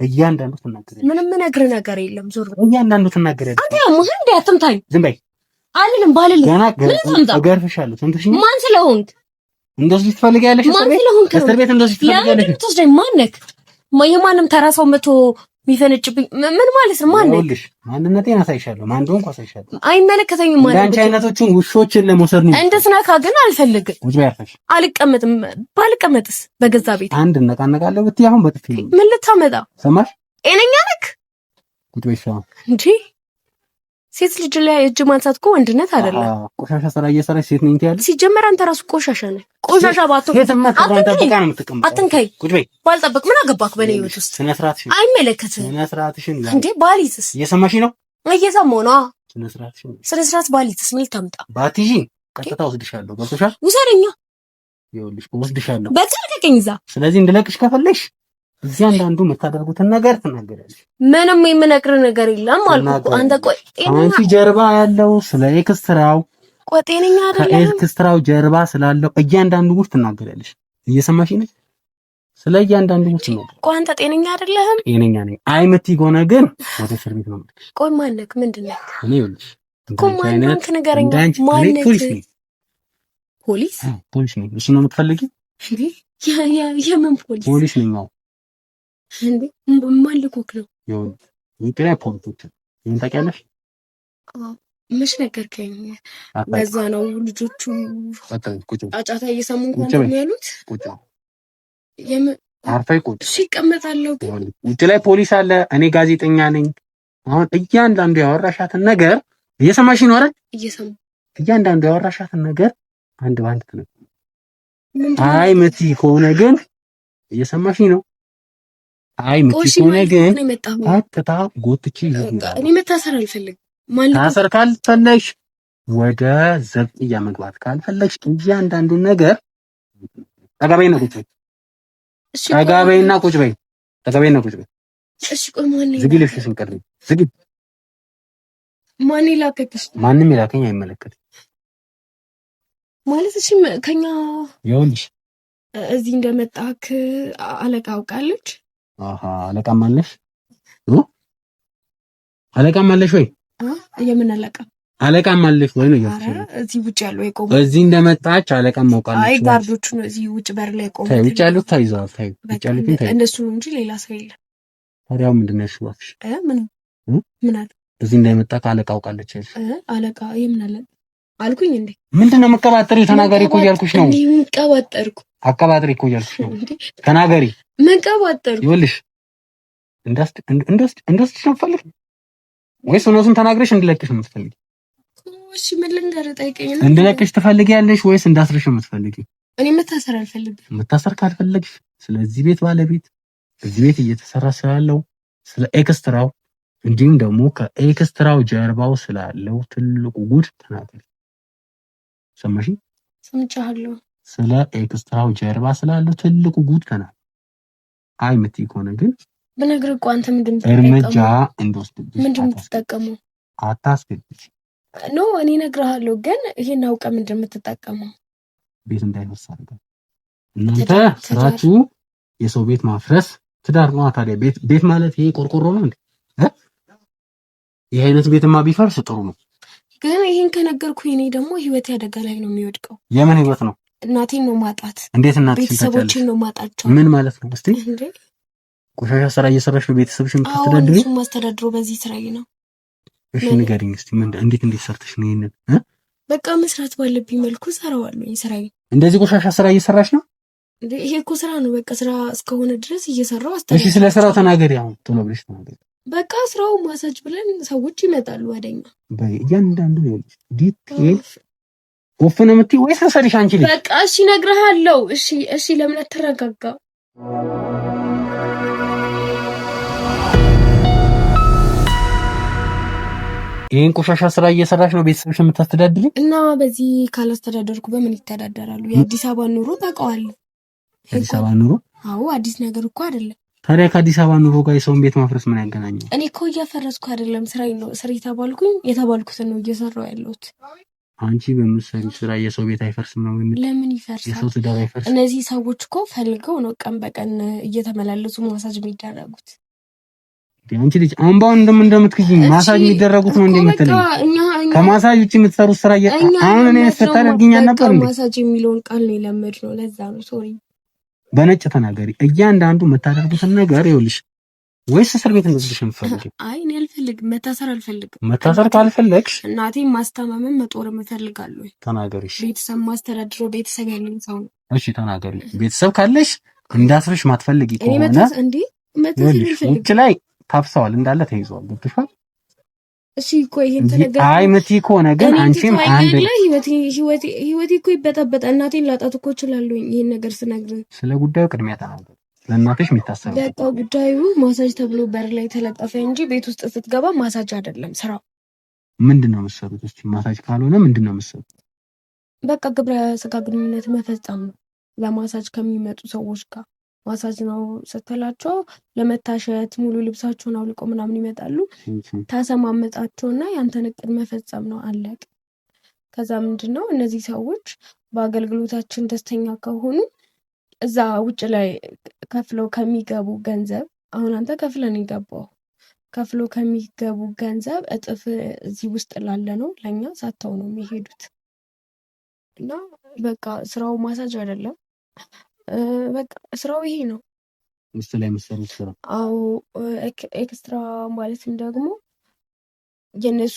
እያንዳንዱ ትናገሪያለሽ። ምንም የምነግርህ ነገር የለም። ዞር በል። እያንዳንዱ ትናገሪያለሽ። አንተ ያማል እንዴ? አትምታኝ። ዝም በይ። አልልም። ባልልም ገና እገርፍሻለሁ። ሰምተሽኝ? ማን ስለሆንክ እንደዚህ ትፈልጊያለሽ? እስር ቤት እንደዚህ ትፈልጊያለሽ? ለምን ትወስደኝ? ማነክ? የማንም ተራ ሰው መቶ የሚፈነጭብኝ ምን ማለት ነው? ማነክ? ይኸውልሽ ማንነቴን አሳይሻለሁ። ማን እንደሆንኩ አሳይሻለሁ። አይመለከተኝም ማለት አንቺ አይነቶቹን ውሾችን ለመውሰድ ነው። እንድትነካ ግን አልፈልግም። ቁጭ በይ አርፈሽ። አልቀመጥም። ባልቀመጥስ በገዛ ቤት አንድ እነቃነቃለሁ ብትይ አሁን በጥፊ ምን ልታመጣ? ሰማሽ? ጤነኛ ነክ? ቁጭ በይ ሰማ እንጂ ሴት ልጅ ላይ እጅ ማንሳት እኮ ወንድነት አይደለም። ቆሻሻ ስራ እየሰራሽ ሴት ነኝ ትያለሽ። ሲጀመር አንተ ራሱ ቆሻሻ ነህ። ቆሻሻ ባትሆን አትንካኝ። ቁጭ በይ። ባልጠብቅ ምን አገባክ በኔ ህይወት ውስጥ? ስነ ስርዓትሽን አይመለከትም። ስነ ስርዓትሽን እንዴ ባሊትስ? እየሰማሽ ነው? እየሰማሁ ነው። ስነ ስርዓትሽን ስነ ስርዓት ባሊትስ ምን ልታምጣ? ባትይዢ ቀጥታ ወስድሻለሁ። ገብቶሻል? ውሰደኛ። ይኸውልሽ ወስድሻለሁ። በትልቀኝ እዛ። ስለዚህ እንድለቅሽ ከፈለሽ እያንዳንዱ የምታደርጉትን ነገር ትናገራለሽ። ምንም የምነግርህ ነገር የለም አልኩ። አንተ ቆይ አንቺ ጀርባ ያለው ስለ ኤክስትራው ጤነኛ አይደለም። ከኤክስትራው ጀርባ ስላለው እያንዳንዱ ጉድ ትናገራለሽ። እየሰማሽ ነው? ስለ እያንዳንዱ ጉድ ነው። ቆይ አንተ ጤነኛ አይደለህም? ጤነኛ ነኝ። አይ የምትይ ከሆነ ግን ወደ እስር ቤት ነው የምልሽ። ቆይ ማነክ? ምንድን ነህ? እኔ ይኸውልሽ ቆይ ማነክ ንገረኝ። ማነክ? ፖሊስ ነኝ። ፖሊስ ነኝ። እሱ ነው የምትፈልጊው? የምን ፖሊስ? ፖሊስ ነኝ። እንዴ ማን ልኮክ ነው? የኢትዮጵያ ፖሊሶች ይሄን ታውቂያለሽ? መች ነገርከኝ? በዛ ነው ልጆቹ ጫጫታ እየሰሙ እንኳን ያሉት። አርፈይ ቁጭ ሲቀመጣለሁ። ውጭ ላይ ፖሊስ አለ። እኔ ጋዜጠኛ ነኝ። አሁን እያንዳንዱ ያወራሻትን ነገር እየሰማሽ ነው አይደል? እየሰማሁ። እያንዳንዱ ያወራሻትን ነገር አንድ ባንድ ነው። አይ የምትይ ከሆነ ግን እየሰማሽ ነው? አይ ምትይ ከሆነ ግን ቀጥታ ጎትቼ ይዘኛል። እኔ መታሰር አልፈልግም። ታሰር ካልፈለግሽ ወደ ዘብጥያ መግባት ካልፈለግሽ እያንዳንዱን ነገር ተጋበይና ቁጭ በይ። ተጋበይና ቁጭ በይ። ተጋበይና ቁጭ በይ። እሺ ቆይ ማን ዝጊ፣ ልብስሽን ቀሪ ዝጊ። ማን ይላከክሽ? ማንም ይላከኝ አይመለከትም ማለት እሺ። ከኛ ይኸውልሽ እዚህ እንደመጣክ አለቃ አውቃለች። አለቃም አለሽ? አለቃም አለሽ ወይ? የምን አለቃ? አለቃም አለሽ ወይ ነው ያልኩሽ። እዚህ ውጭ ያለው የቆሙ እዚህ እንደመጣች አለቃም አውቃለች። አይ ጋርዶቹ ነው እዚህ ውጭ በር ላይ ቆሙ። ታይ ውጭ ያሉት ታይዘዋል። ታይ ውጭ ያሉት ታይ እነሱ ነው እንጂ ሌላ ሰው የለም። ታዲያው ምንድነው እሱ እባክሽ? ምን አለ? እዚህ እንደመጣ አለቃ አውቃለች አይደል? አለቃ የምን አለቃ አልኩኝ እንዴ? ምንድነው መቀባጠሪ? ተናገሪ እኮ እያልኩሽ ነው። ምን ቀባጠርኩ? አቀባጥሪ እኮ እያልኩሽ ነው። ተናገሪ። ምን ቀባጠርኩ? ይኸውልሽ እንደስ ፈልግ ወይስ እውነቱን ተናግረሽ እንድለቅሽ ነው የምትፈልጊው? እሺ ምን ልንገርህ? ጠይቀኝ። እንድለቅሽ ትፈልጊያለሽ ወይስ እንዳስርሽ ነው የምትፈልጊው? እኔ መታሰር አልፈልግም። መታሰር ካልፈለግሽ ስለዚህ ቤት ባለቤት እዚህ ቤት እየተሰራ ስላለው ስለ ኤክስትራው እንዲሁም ደግሞ ከኤክስትራው ጀርባው ስላለው ትልቁ ጉድ ተናገሪ። ሰማሽ? ሰምቻለሁ። ስለ ኤክስትራው ጀርባ ስላለው ትልቁ ጉድ ተናገሪ። አይ የምትይ ከሆነ ግን በነገር እኮ አንተ ምንድን ነው እርምጃ እንደወስድብሽ ምንድን ነው የምትጠቀመው? አታስገድጂ። ኖ እኔ እነግርሃለሁ፣ ግን ይሄን አውቀህ ምንድን የምትጠቀመው? ቤት እንዳይፈርስ አድርገህ እናንተ ስራችሁ የሰው ቤት ማፍረስ ትዳር ነው። ታዲያ ቤት ማለት ይሄ ቆርቆሮ ነው እንዴ? ይሄ አይነት ቤትማ ቢፈርስ ጥሩ ነው። ግን ይሄን ከነገርኩህ እኔ ደግሞ ህይወት አደጋ ላይ ነው የሚወድቀው። የምን ህይወት ነው? እናቴን ነው ማጣት። እንዴት እናትሽን ታጫለሽ? ቤተሰቦቼን ነው ማጣቸው። ምን ማለት ነው? እስቲ ቆሻሻ ስራ እየሰራሽ ነው ቤተሰብሽን የምታስተዳድሪው? እሱን ማስተዳድረው በዚህ ስራዬ ነው። እሺ ንገሪኝ እስቲ እንዴት ሰርተሽ ነው ይሄንን? በቃ መስራት ባለብኝ መልኩ ሰራዋለሁ ስራዬ። እንደዚህ ቆሻሻ ስራ እየሰራሽ ነው? ይሄ እኮ ስራ ነው። በቃ ስራ እስከሆነ ድረስ እየሰራው አስተዳድራለሁ። እሺ ስለ ስራው ተናገሪ። አሁን ቶሎ ብለሽ ተናገሪ። በቃ ስራው ማሳጅ ብለን ሰዎች ይመጣሉ ወደኛ። እያንዳንዱ ነው ዲቴል ወፍ ነው የምትይው ወይስ ሰሪሽ አንቺ ልጅ? በቃ እሺ እነግርሃለሁ። እሺ ለምን አትረጋጋ? ይሄን ቆሻሻ ስራ እየሰራሽ ነው ቤተሰብሽ የምታስተዳድሪ? እና በዚህ ካላስተዳደርኩ በምን ይተዳደራሉ? የአዲስ አበባ ኑሮ ታውቀዋለህ? አዲስ አበባ ኑሮ? አዎ አዲስ ነገር እኮ አይደለም። ታዲያ ከአዲስ አበባ ኑሮ ጋር የሰውን ቤት ማፍረስ ምን ያገናኛል? እኔ እኮ እያፈረስኩ አይደለም፣ ስራዬ ነው። ስራ የተባልኩትን ነው እየሰራው ያለሁት። አንቺ በምትሰሪው ስራ የሰው ቤት አይፈርስም ነው የሚል? ለምን ይፈርሳል? የሰው ትዳር አይፈርስም? እነዚህ ሰዎች እኮ ፈልገው ነው ቀን በቀን እየተመላለሱ ማሳጅ የሚደረጉት። አንቺ ልጅ አሁን ባውን እንደምትክጂኝ ማሳጅ የሚደረጉት ነው እንደምትለኝ? ከማሳጅ ውጪ የምትሰሩት ስራ አሁን እኔ ስታደርግኛ ነበር እንዴ? ማሳጅ የሚለውን ቃል ነው የለመድነው። ለዛ ነው ሶሪ። በነጭ ተናገሪ። እያንዳንዱ የምታደርጉትን ነገር ይኸውልሽ፣ ወይስ እስር ቤት እንደዚህ የምትፈልጊው? አይ እኔ አልፈልግም፣ መታሰር አልፈልግም። መታሰር ካልፈለግሽ እናቴን ማስተማመን መጦርም እፈልጋለሁ። ተናገሪ። ቤተሰብ ማስተዳድረው ቤተሰብ ያለኝ ሰው ነው። እሺ ተናገሪ። ቤተሰብ ካለሽ እንዳስርሽ ማትፈልጊ ከሆነ እንዴ መታሰር ውጭ ላይ ታፍሰዋል እንዳለ ተይዟል። ገብቶሻል? እሺ እኮ ይሄን ተነገር። አይ መቲ ከሆነ ግን አንቺም አንድ ህይወቴ እኮ ይበጣበጣ። እናቴን ላጣት እኮ እችላለሁ። ይሄን ነገር ስነግር ስለ ጉዳዩ ቅድሚያ ተናገር። ለእናትሽ የሚታሰብ በቃ ጉዳዩ ማሳጅ ተብሎ በር ላይ ተለጠፈ እንጂ ቤት ውስጥ ስትገባ ማሳጅ አይደለም ስራው። ምንድነው የምትሰሩት? እስቲ ማሳጅ ካልሆነ ምንድነው የምትሰሩት? በቃ ግብረ ስጋ ግንኙነት መፈጸም ነው። ለማሳጅ ከሚመጡ ሰዎች ጋር ማሳጅ ነው ስትላቸው ለመታሸት ሙሉ ልብሳቸውን አውልቆ ምናምን ይመጣሉ። ታሰማመጣቸውና ያንተን እቅድ መፈጸም ነው። አለቅ። ከዛ ምንድነው እነዚህ ሰዎች በአገልግሎታችን ደስተኛ ከሆኑ እዛ ውጭ ላይ ከፍለው ከሚገቡ ገንዘብ፣ አሁን አንተ ከፍለን ይገባው ከፍለው ከሚገቡ ገንዘብ እጥፍ እዚህ ውስጥ ላለ ነው ለኛ ሳተው ነው የሚሄዱት። እና በቃ ስራው ማሳጅ አይደለም። በቃ ስራው ይሄ ነው። ውስጥ ላይ መሰሩት ስራ። አዎ ኤክስትራ ማለትም ደግሞ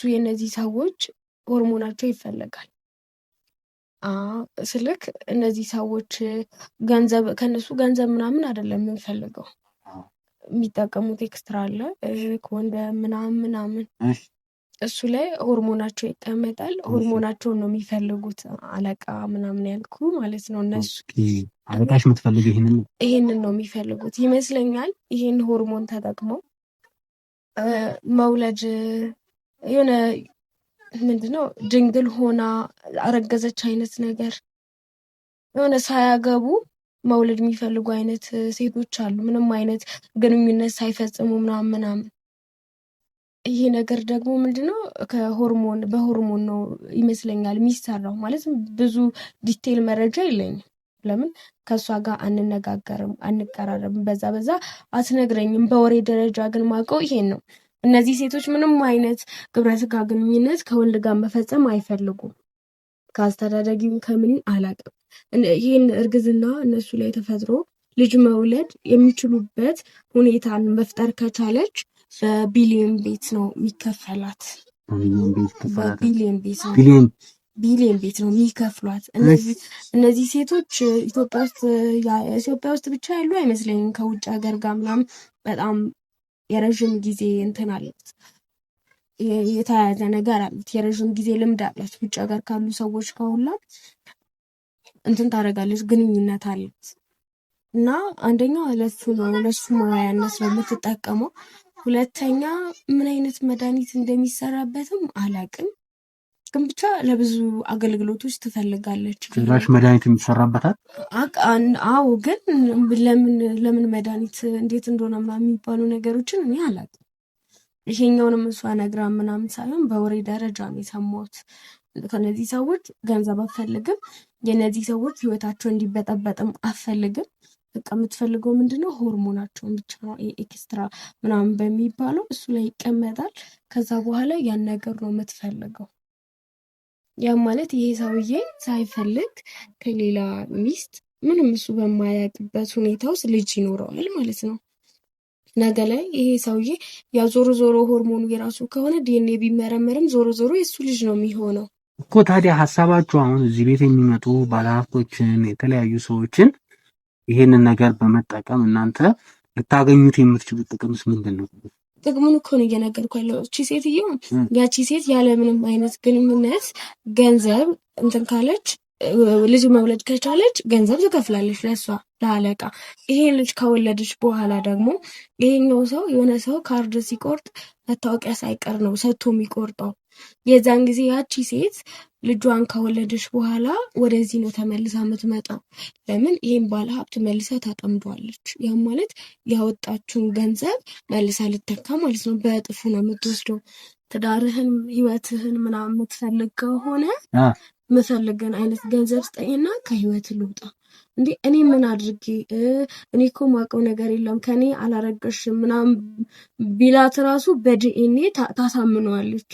የነዚህ ሰዎች ሆርሞናቸው ይፈለጋል። ስልክ እነዚህ ሰዎች ገንዘብ ከነሱ ገንዘብ ምናምን አይደለም የምንፈልገው። የሚጠቀሙት ኤክስትራ አለ ከወንደ ምናምን እሱ ላይ ሆርሞናቸው ይቀመጣል። ሆርሞናቸውን ነው የሚፈልጉት። አለቃ ምናምን ያልኩ ማለት ነው። እነሱ አለቃሽ የምትፈልግ ይሄንን ነው የሚፈልጉት ይመስለኛል። ይሄን ሆርሞን ተጠቅመው መውለድ የሆነ ምንድነው ድንግል ሆና አረገዘች አይነት ነገር የሆነ ሳያገቡ መውለድ የሚፈልጉ አይነት ሴቶች አሉ። ምንም አይነት ግንኙነት ሳይፈጽሙ ምናምን። ይሄ ነገር ደግሞ ምንድነው በሆርሞን ነው ይመስለኛል የሚሰራው። ማለት ብዙ ዲቴል መረጃ የለኝም። ለምን ከሷ ጋር አንነጋገርም፣ አንቀራረብም። በዛ አትነግረኝም። በወሬ ደረጃ ግን ማውቀው ይሄን ነው። እነዚህ ሴቶች ምንም አይነት ግብረ ስጋ ግንኙነት ከወንድ ጋር መፈጸም አይፈልጉም። ከአስተዳደጊም ከምን አላውቅም። ይህን እርግዝና እነሱ ላይ ተፈጥሮ ልጅ መውለድ የሚችሉበት ሁኔታን መፍጠር ከቻለች በቢሊዮን ቤት ነው የሚከፈላት። ቢሊዮን ቤት ነው የሚከፍሏት። እነዚህ ሴቶች ኢትዮጵያ ውስጥ ብቻ ያሉ አይመስለኝም። ከውጭ ሀገር ጋር ምናምን በጣም የረዥም ጊዜ እንትን አለት፣ የተያያዘ ነገር አለት፣ የረዥም ጊዜ ልምድ አለት። ውጭ ሀገር ካሉ ሰዎች ከሁላ እንትን ታደርጋለች፣ ግንኙነት አለት። እና አንደኛው ለሱ መዋያነት ነው የምትጠቀመው። ሁለተኛ ምን አይነት መድኃኒት እንደሚሰራበትም አላውቅም፣ ግን ብቻ ለብዙ አገልግሎቶች ትፈልጋለች። ጭራሽ መድኃኒት የሚሰራበታል? አዎ፣ ግን ለምን መድኃኒት እንዴት እንደሆነ ምናምን የሚባሉ ነገሮችን እኔ አላውቅም። ይሄኛውንም እሷ ነግራ ምናምን ሳይሆን በወሬ ደረጃ ነው የሰማሁት። ከነዚህ ሰዎች ገንዘብ አፈልግም፣ የነዚህ ሰዎች ህይወታቸው እንዲበጠበጥም አፈልግም። በቃ የምትፈልገው ምንድነው ሆርሞናቸውን ብቻ ነው ኤክስትራ ምናምን በሚባለው እሱ ላይ ይቀመጣል። ከዛ በኋላ ያን ነገር ነው የምትፈልገው። ያም ማለት ይሄ ሰውዬ ሳይፈልግ ከሌላ ሚስት ምንም እሱ በማያውቅበት ሁኔታ ውስጥ ልጅ ይኖረዋል ማለት ነው። ነገ ላይ ይሄ ሰውዬ ያ ዞሮ ዞሮ ሆርሞኑ የራሱ ከሆነ ዲኤንኤ ቢመረመርም ዞሮ ዞሮ የሱ ልጅ ነው የሚሆነው እኮ። ታዲያ ሀሳባችሁ አሁን እዚህ ቤት የሚመጡ ባለሀብቶችን የተለያዩ ሰዎችን ይሄንን ነገር በመጠቀም እናንተ ልታገኙት የምትችሉት ጥቅምስ ምንድን ነው? ጥቅሙን እኮ ነው እየነገርኩ ያለው። እቺ ሴትዮ ያቺ ሴት ያለምንም አይነት ግንኙነት ገንዘብ እንትን ካለች ልጅ መውለድ ከቻለች ገንዘብ ትከፍላለች ለእሷ ለአለቃ። ይሄ ልጅ ከወለደች በኋላ ደግሞ ይሄኛው ሰው የሆነ ሰው ካርድ ሲቆርጥ መታወቂያ ሳይቀር ነው ሰጥቶ የሚቆርጠው። የዛን ጊዜ ያቺ ሴት ልጇን ከወለደች በኋላ ወደዚህ ነው ተመልሳ የምትመጣው። ለምን? ይሄን ባለ ሀብት መልሳ ታጠምዷለች። ያም ማለት ያወጣችውን ገንዘብ መልሳ ልተካ ማለት ነው። በእጥፉ ነው የምትወስደው። ትዳርህን ህይወትህን ምናምን የምትፈልግ ከሆነ የምፈልገን አይነት ገንዘብ ስጠኝና ከህይወት ልውጣ። እንዴ እኔ ምን አድርጌ? እኔ እኮ ማውቀው ነገር የለም ከኔ አላረገሽም ምናምን ቢላት ራሱ በዲኤንኤ ታሳምነዋለች።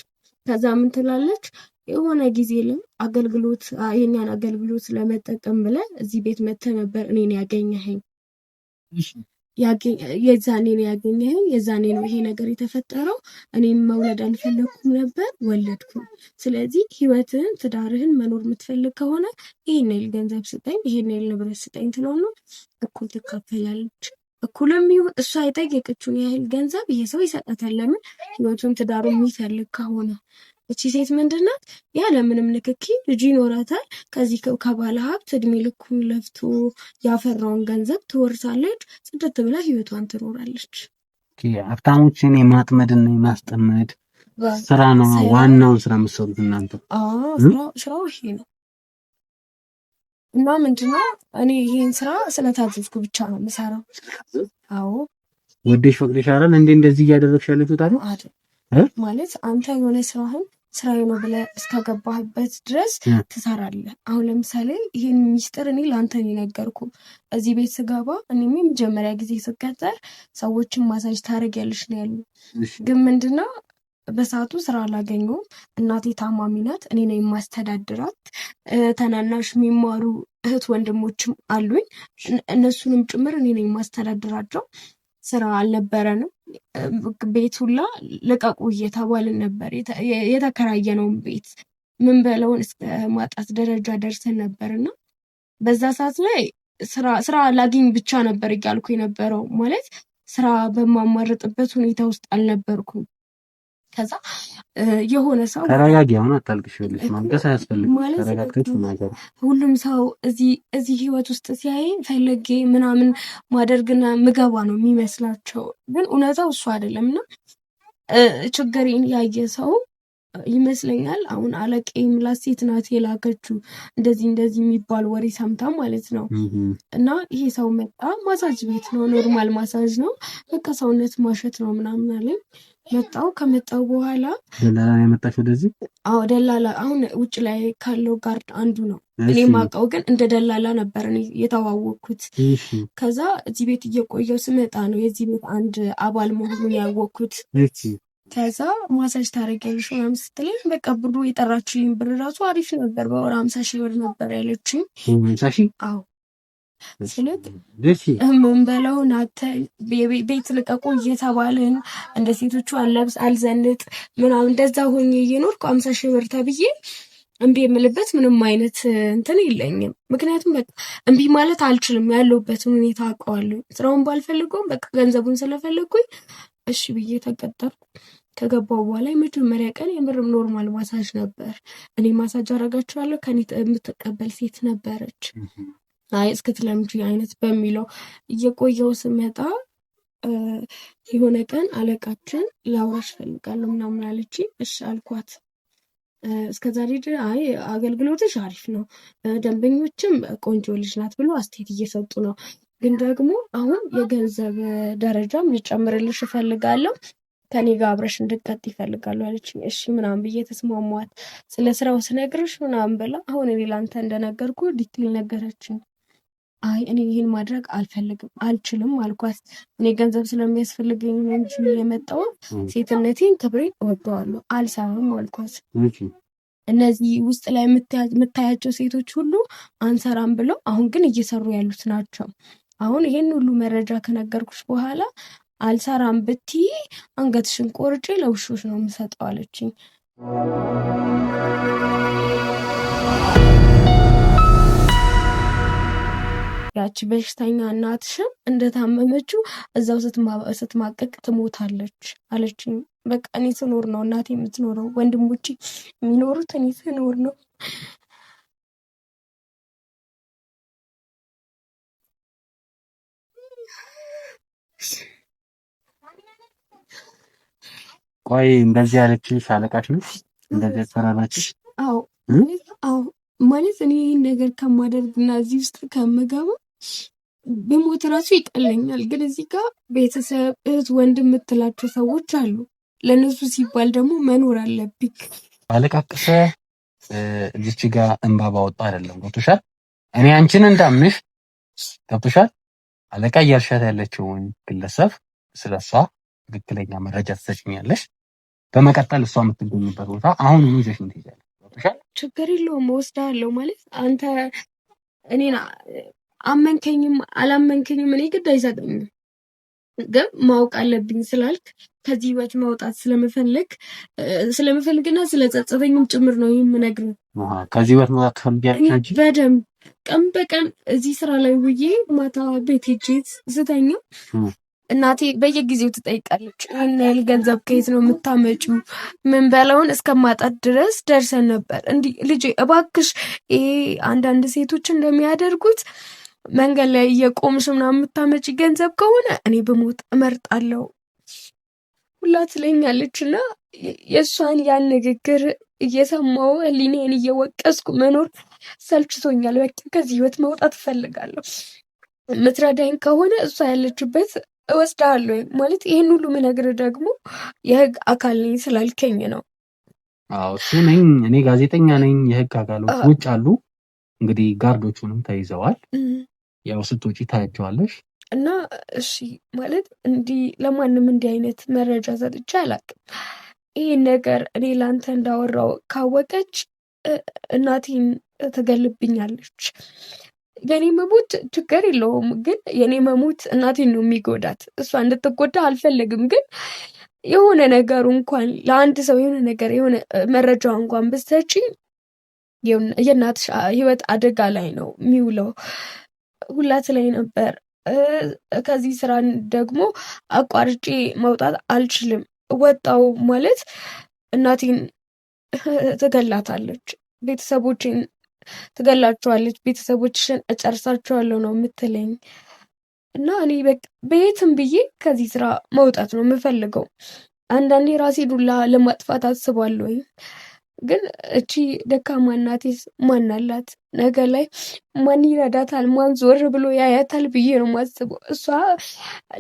ከዛ ምን ትላለች? የሆነ ጊዜ ላይ አገልግሎት የኛን አገልግሎት ለመጠቀም ብለን እዚህ ቤት መጥተህ ነበር እኔን ያገኘኸኝ። የዛኔ ነው ያገኘኸኝ። የዛኔ ነው ይሄ ነገር የተፈጠረው። እኔም መውለድ አልፈለኩም ነበር፣ ወለድኩኝ። ስለዚህ ህይወትህን ትዳርህን መኖር የምትፈልግ ከሆነ ይሄን ያህል ገንዘብ ስጠኝ፣ ይሄን ያህል ንብረት ስጠኝ ትለውና እኩል ትካፈላለች። እኩልም ይሁን እሷ የጠየቀችውን ያህል ገንዘብ ይሄ ሰው ይሰጣታል። ለምን? ህይወቱን ትዳሩን የሚፈልግ ከሆነ። እቺ ሴት ምንድናት? ያለምንም ንክኪ ልጅ ይኖራታል። ከዚህ ከባለ ሀብት እድሜ ልኩን ለፍቶ ያፈራውን ገንዘብ ትወርሳለች። ጽድት ብላ ህይወቷን ትኖራለች። ሀብታሞችን የማጥመድና የማስጠመድ ስራ ነው ዋናውን ስራ የምትሰሩት እናንተ? ስራው ይሄ ነው። እና ምንድነው እኔ ይሄን ስራ ስለታዘዝኩ ብቻ ነው የምሰራው። አዎ ወደሽ ፈቅደሽ አይደል እንዴ እንደዚህ እያደረግሽ ያለሽው? ታዲያ ማለት አንተ የሆነ ስራህን ስራዬ ነው ብለህ እስከገባህበት ድረስ ትሰራለህ። አሁን ለምሳሌ ይሄን ሚስጥር እኔ ለአንተ ነው የነገርኩህ። እዚህ ቤት ስገባ እኔም የመጀመሪያ ጊዜ ስቀጠር ሰዎችን ማሳጅ ታደርጊያለሽ ነው ያሉኝ። ግን ምንድነው በሰዓቱ ስራ አላገኘሁም። እናቴ ታማሚ ናት፣ እኔ ነኝ የማስተዳድራት። ተናናሽ የሚማሩ እህት ወንድሞችም አሉኝ፣ እነሱንም ጭምር እኔ ነኝ የማስተዳድራቸው። ስራ አልነበረንም። ቤት ሁላ ልቀቁ እየተባልን ነበር። የተከራየነውን ቤት ምን በለውን እስከ ማጣት ደረጃ ደርሰን ነበርና በዛ ሰዓት ላይ ስራ ላግኝ ብቻ ነበር እያልኩ የነበረው። ማለት ስራ በማማረጥበት ሁኔታ ውስጥ አልነበርኩም። ከዛ የሆነ ሰው ተረጋጊ፣ አሁን አታልቅሽ፣ ይኸውልሽ ማልቀስ አያስፈልግም። ተረጋግተሽ ነገር ሁሉም ሰው እዚህ ህይወት ውስጥ ሲያይ ፈልጌ ምናምን ማደርግና ምገባ ነው የሚመስላቸው፣ ግን እውነታው እሱ አይደለም። እና ችግሬን ያየ ሰው ይመስለኛል አሁን አለቃዬ ምላት ሴት ናት የላከችው እንደዚህ የሚባል ወሬ ሰምታ ማለት ነው። እና ይሄ ሰው መጣ፣ ማሳጅ ቤት ነው፣ ኖርማል ማሳጅ ነው፣ በቃ ሰውነት ማሸት ነው ምናምን አለኝ። ከመጣው በኋላ ደላላ ነው የመጣሽ ወደዚህ? አዎ ደላላ፣ አሁን ውጭ ላይ ካለው ጋርድ አንዱ ነው። እኔ ማውቀው ግን እንደ ደላላ ነበር እኔ የተዋወቅኩት። ከዛ እዚህ ቤት እየቆየው ስመጣ ነው የዚህ ቤት አንድ አባል መሆኑን ያወቅኩት። ከዛ ማሳጅ ታደርጊያለሽ ምናምን ስትለኝ በቃ ብሩ የጠራችልኝ ብር ራሱ አሪፍ ነበር። በወር 50 ሺህ ብር ነበር ያለችኝ። 50 ሺህ? አዎ ስለዚህ ምን በለውን ቤት ልቀቁ እየተባልን እንደ ሴቶቹ አለብስ አልዘንጥ ምናምን እንደዛ ሆኜ እየኖርኩ 50 ሺህ ብር ተብዬ እምቢ የምልበት ምንም አይነት እንትን የለኝም። ምክንያቱም በቃ እምቢ ማለት አልችልም። ያለሁበትን ሁኔታ አውቀዋለሁ። ስራውን ባልፈልገውም በቃ ገንዘቡን ስለፈለግኩኝ እሺ ብዬ ተቀጠርኩ። ከገባው በኋላ የመጀመሪያ ቀን የምርም ኖርማል ማሳጅ ነበር። እኔ ማሳጅ አረጋችኋለሁ ከኔ የምትቀበል ሴት ነበረች። አይ እስክትለምጂ አይነት በሚለው እየቆየው ስመጣ የሆነ ቀን አለቃችን ላውራሽ ፈልጋለሁ ምናምን አለችኝ። እሺ አልኳት። እስከዛሬ አይ አገልግሎትሽ አሪፍ ነው፣ ደንበኞችም ቆንጆ ልጅ ናት ብሎ አስተያየት እየሰጡ ነው፣ ግን ደግሞ አሁን የገንዘብ ደረጃም ልጨምርልሽ እፈልጋለሁ፣ ከኔ ጋር አብረሽ እንድትቀጥይ ይፈልጋሉ አለችኝ። እሺ ምናምን ብዬ ተስማማዋት። ስለ ስራው ስነግርሽ ምናምን ብላ አሁን እኔ ላንተ እንደነገርኩ ዲቴል ነገረችኝ። አይ እኔ ይሄን ማድረግ አልፈልግም አልችልም አልኳት። እኔ ገንዘብ ስለሚያስፈልገኝ ነው እንጂ የመጣው ሴትነቴን ክብሬን እወደዋለሁ አልሰራም አልኳት። እነዚህ ውስጥ ላይ የምታያቸው ሴቶች ሁሉ አንሰራም ብለው አሁን ግን እየሰሩ ያሉት ናቸው። አሁን ይሄን ሁሉ መረጃ ከነገርኩሽ በኋላ አልሰራም ብትይ አንገትሽን ቆርጬ ለውሾች ነው የምሰጠው አለችኝ። ያቺ በሽተኛ እናትሽም እንደታመመችው እዛው ስትማቀቅ ትሞታለች አለችኝ። በቃ እኔ ስኖር ነው እናቴ የምትኖረው፣ ወንድሞቼ የሚኖሩት እኔ ስኖር ነው። ቆይ እንደዚህ ያለችሽ አለቃሽ ነው? እንደዚህ ተራራችሽ? አዎ ማለት እኔ ይህን ነገር ከማደርግና እዚህ ውስጥ ከምገባ በሞት ራሱ ይቀለኛል። ግን እዚህ ጋር ቤተሰብ፣ እህት፣ ወንድም የምትላቸው ሰዎች አሉ። ለነሱ ሲባል ደግሞ መኖር አለብኝ። አለቃቅሰ እዚች ጋር እንባ ባወጣ አይደለም። ገብቶሻል? እኔ አንቺን እንዳምንሽ ገብቶሻል? አለቃ እያልሻት ያለችውን ግለሰብ ስለሷ ትክክለኛ መረጃ ትሰጭኛለሽ። በመቀጠል እሷ የምትገኝበት ቦታ አሁን ምን ይዘሽ ትሄጃለሽ? ገብቶሻል? ችግር የለውም እወስድሃለሁ። ማለት አንተ እኔን አመንከኝም አላመንከኝም እኔ ግድ አይሰጠኝም። ግን ማወቅ አለብኝ ስላልክ ከዚህ ህይወት መውጣት ስለምፈልግና ስለጸጸተኝም ጭምር ነው የምነግርህ። ከዚህ ህይወት መውጣት ትፈልጊያለሽ? በደንብ ቀን በቀን እዚህ ስራ ላይ ውዬ ማታ ቤት ሄጄ ስተኛ እናቴ በየጊዜው ትጠይቃለች፣ ይህን ያህል ገንዘብ ከየት ነው የምታመጪው? ምን በላውን እስከማጣት ድረስ ደርሰን ነበር። እንዲህ ልጄ እባክሽ ይሄ አንዳንድ ሴቶች እንደሚያደርጉት መንገድ ላይ እየቆምሽ ምናምን የምታመጪ ገንዘብ ከሆነ እኔ ብሞት እመርጣለሁ ሁላ ትለኛለች። እና የእሷን ያን ንግግር እየሰማሁ ህሊናዬን እየወቀስኩ መኖር ሰልችቶኛል። በቃ ከዚህ ህይወት መውጣት እፈልጋለሁ። የምትረዳኝ ከሆነ እሷ ያለችበት እወስድሃለሁ። ማለት ይህን ሁሉ ምነግርህ ደግሞ የህግ አካል ነኝ ስላልከኝ ነው። አዎ እሱ ነኝ እኔ፣ ጋዜጠኛ ነኝ። የህግ አካሎች ውጭ አሉ። እንግዲህ ጋርዶቹንም ተይዘዋል። ያው ስትወጪ ታያቸዋለሽ። እና እሺ ማለት እንዲህ ለማንም እንዲህ አይነት መረጃ ሰጥቼ አላውቅም። ይህን ነገር እኔ ለአንተ እንዳወራው ካወቀች እናቴን ትገልብኛለች። የኔ መሞት ችግር የለውም፣ ግን የኔ መሞት እናቴን ነው የሚጎዳት። እሷ እንድትጎዳ አልፈልግም። ግን የሆነ ነገሩ እንኳን ለአንድ ሰው የሆነ ነገር የሆነ መረጃ እንኳን ብትሰጪ የእናትሽ ህይወት አደጋ ላይ ነው የሚውለው ሁላት ላይ ነበር። ከዚህ ስራ ደግሞ አቋርጬ መውጣት አልችልም። ወጣው ማለት እናቴን ትገላታለች፣ ቤተሰቦችን ትገላቸዋለች፣ ቤተሰቦችሽን እጨርሳቸዋለሁ ነው የምትለኝ። እና እኔ በየትም ብዬ ከዚህ ስራ መውጣት ነው የምፈልገው። አንዳንዴ ራሴ ዱላ ለማጥፋት አስባለሁኝ። ግን እቺ ደካማ እናቴስ ማን አላት? ነገ ላይ ማን ይረዳታል? ማን ዞር ብሎ ያያታል ብዬ ነው የማስበው። እሷ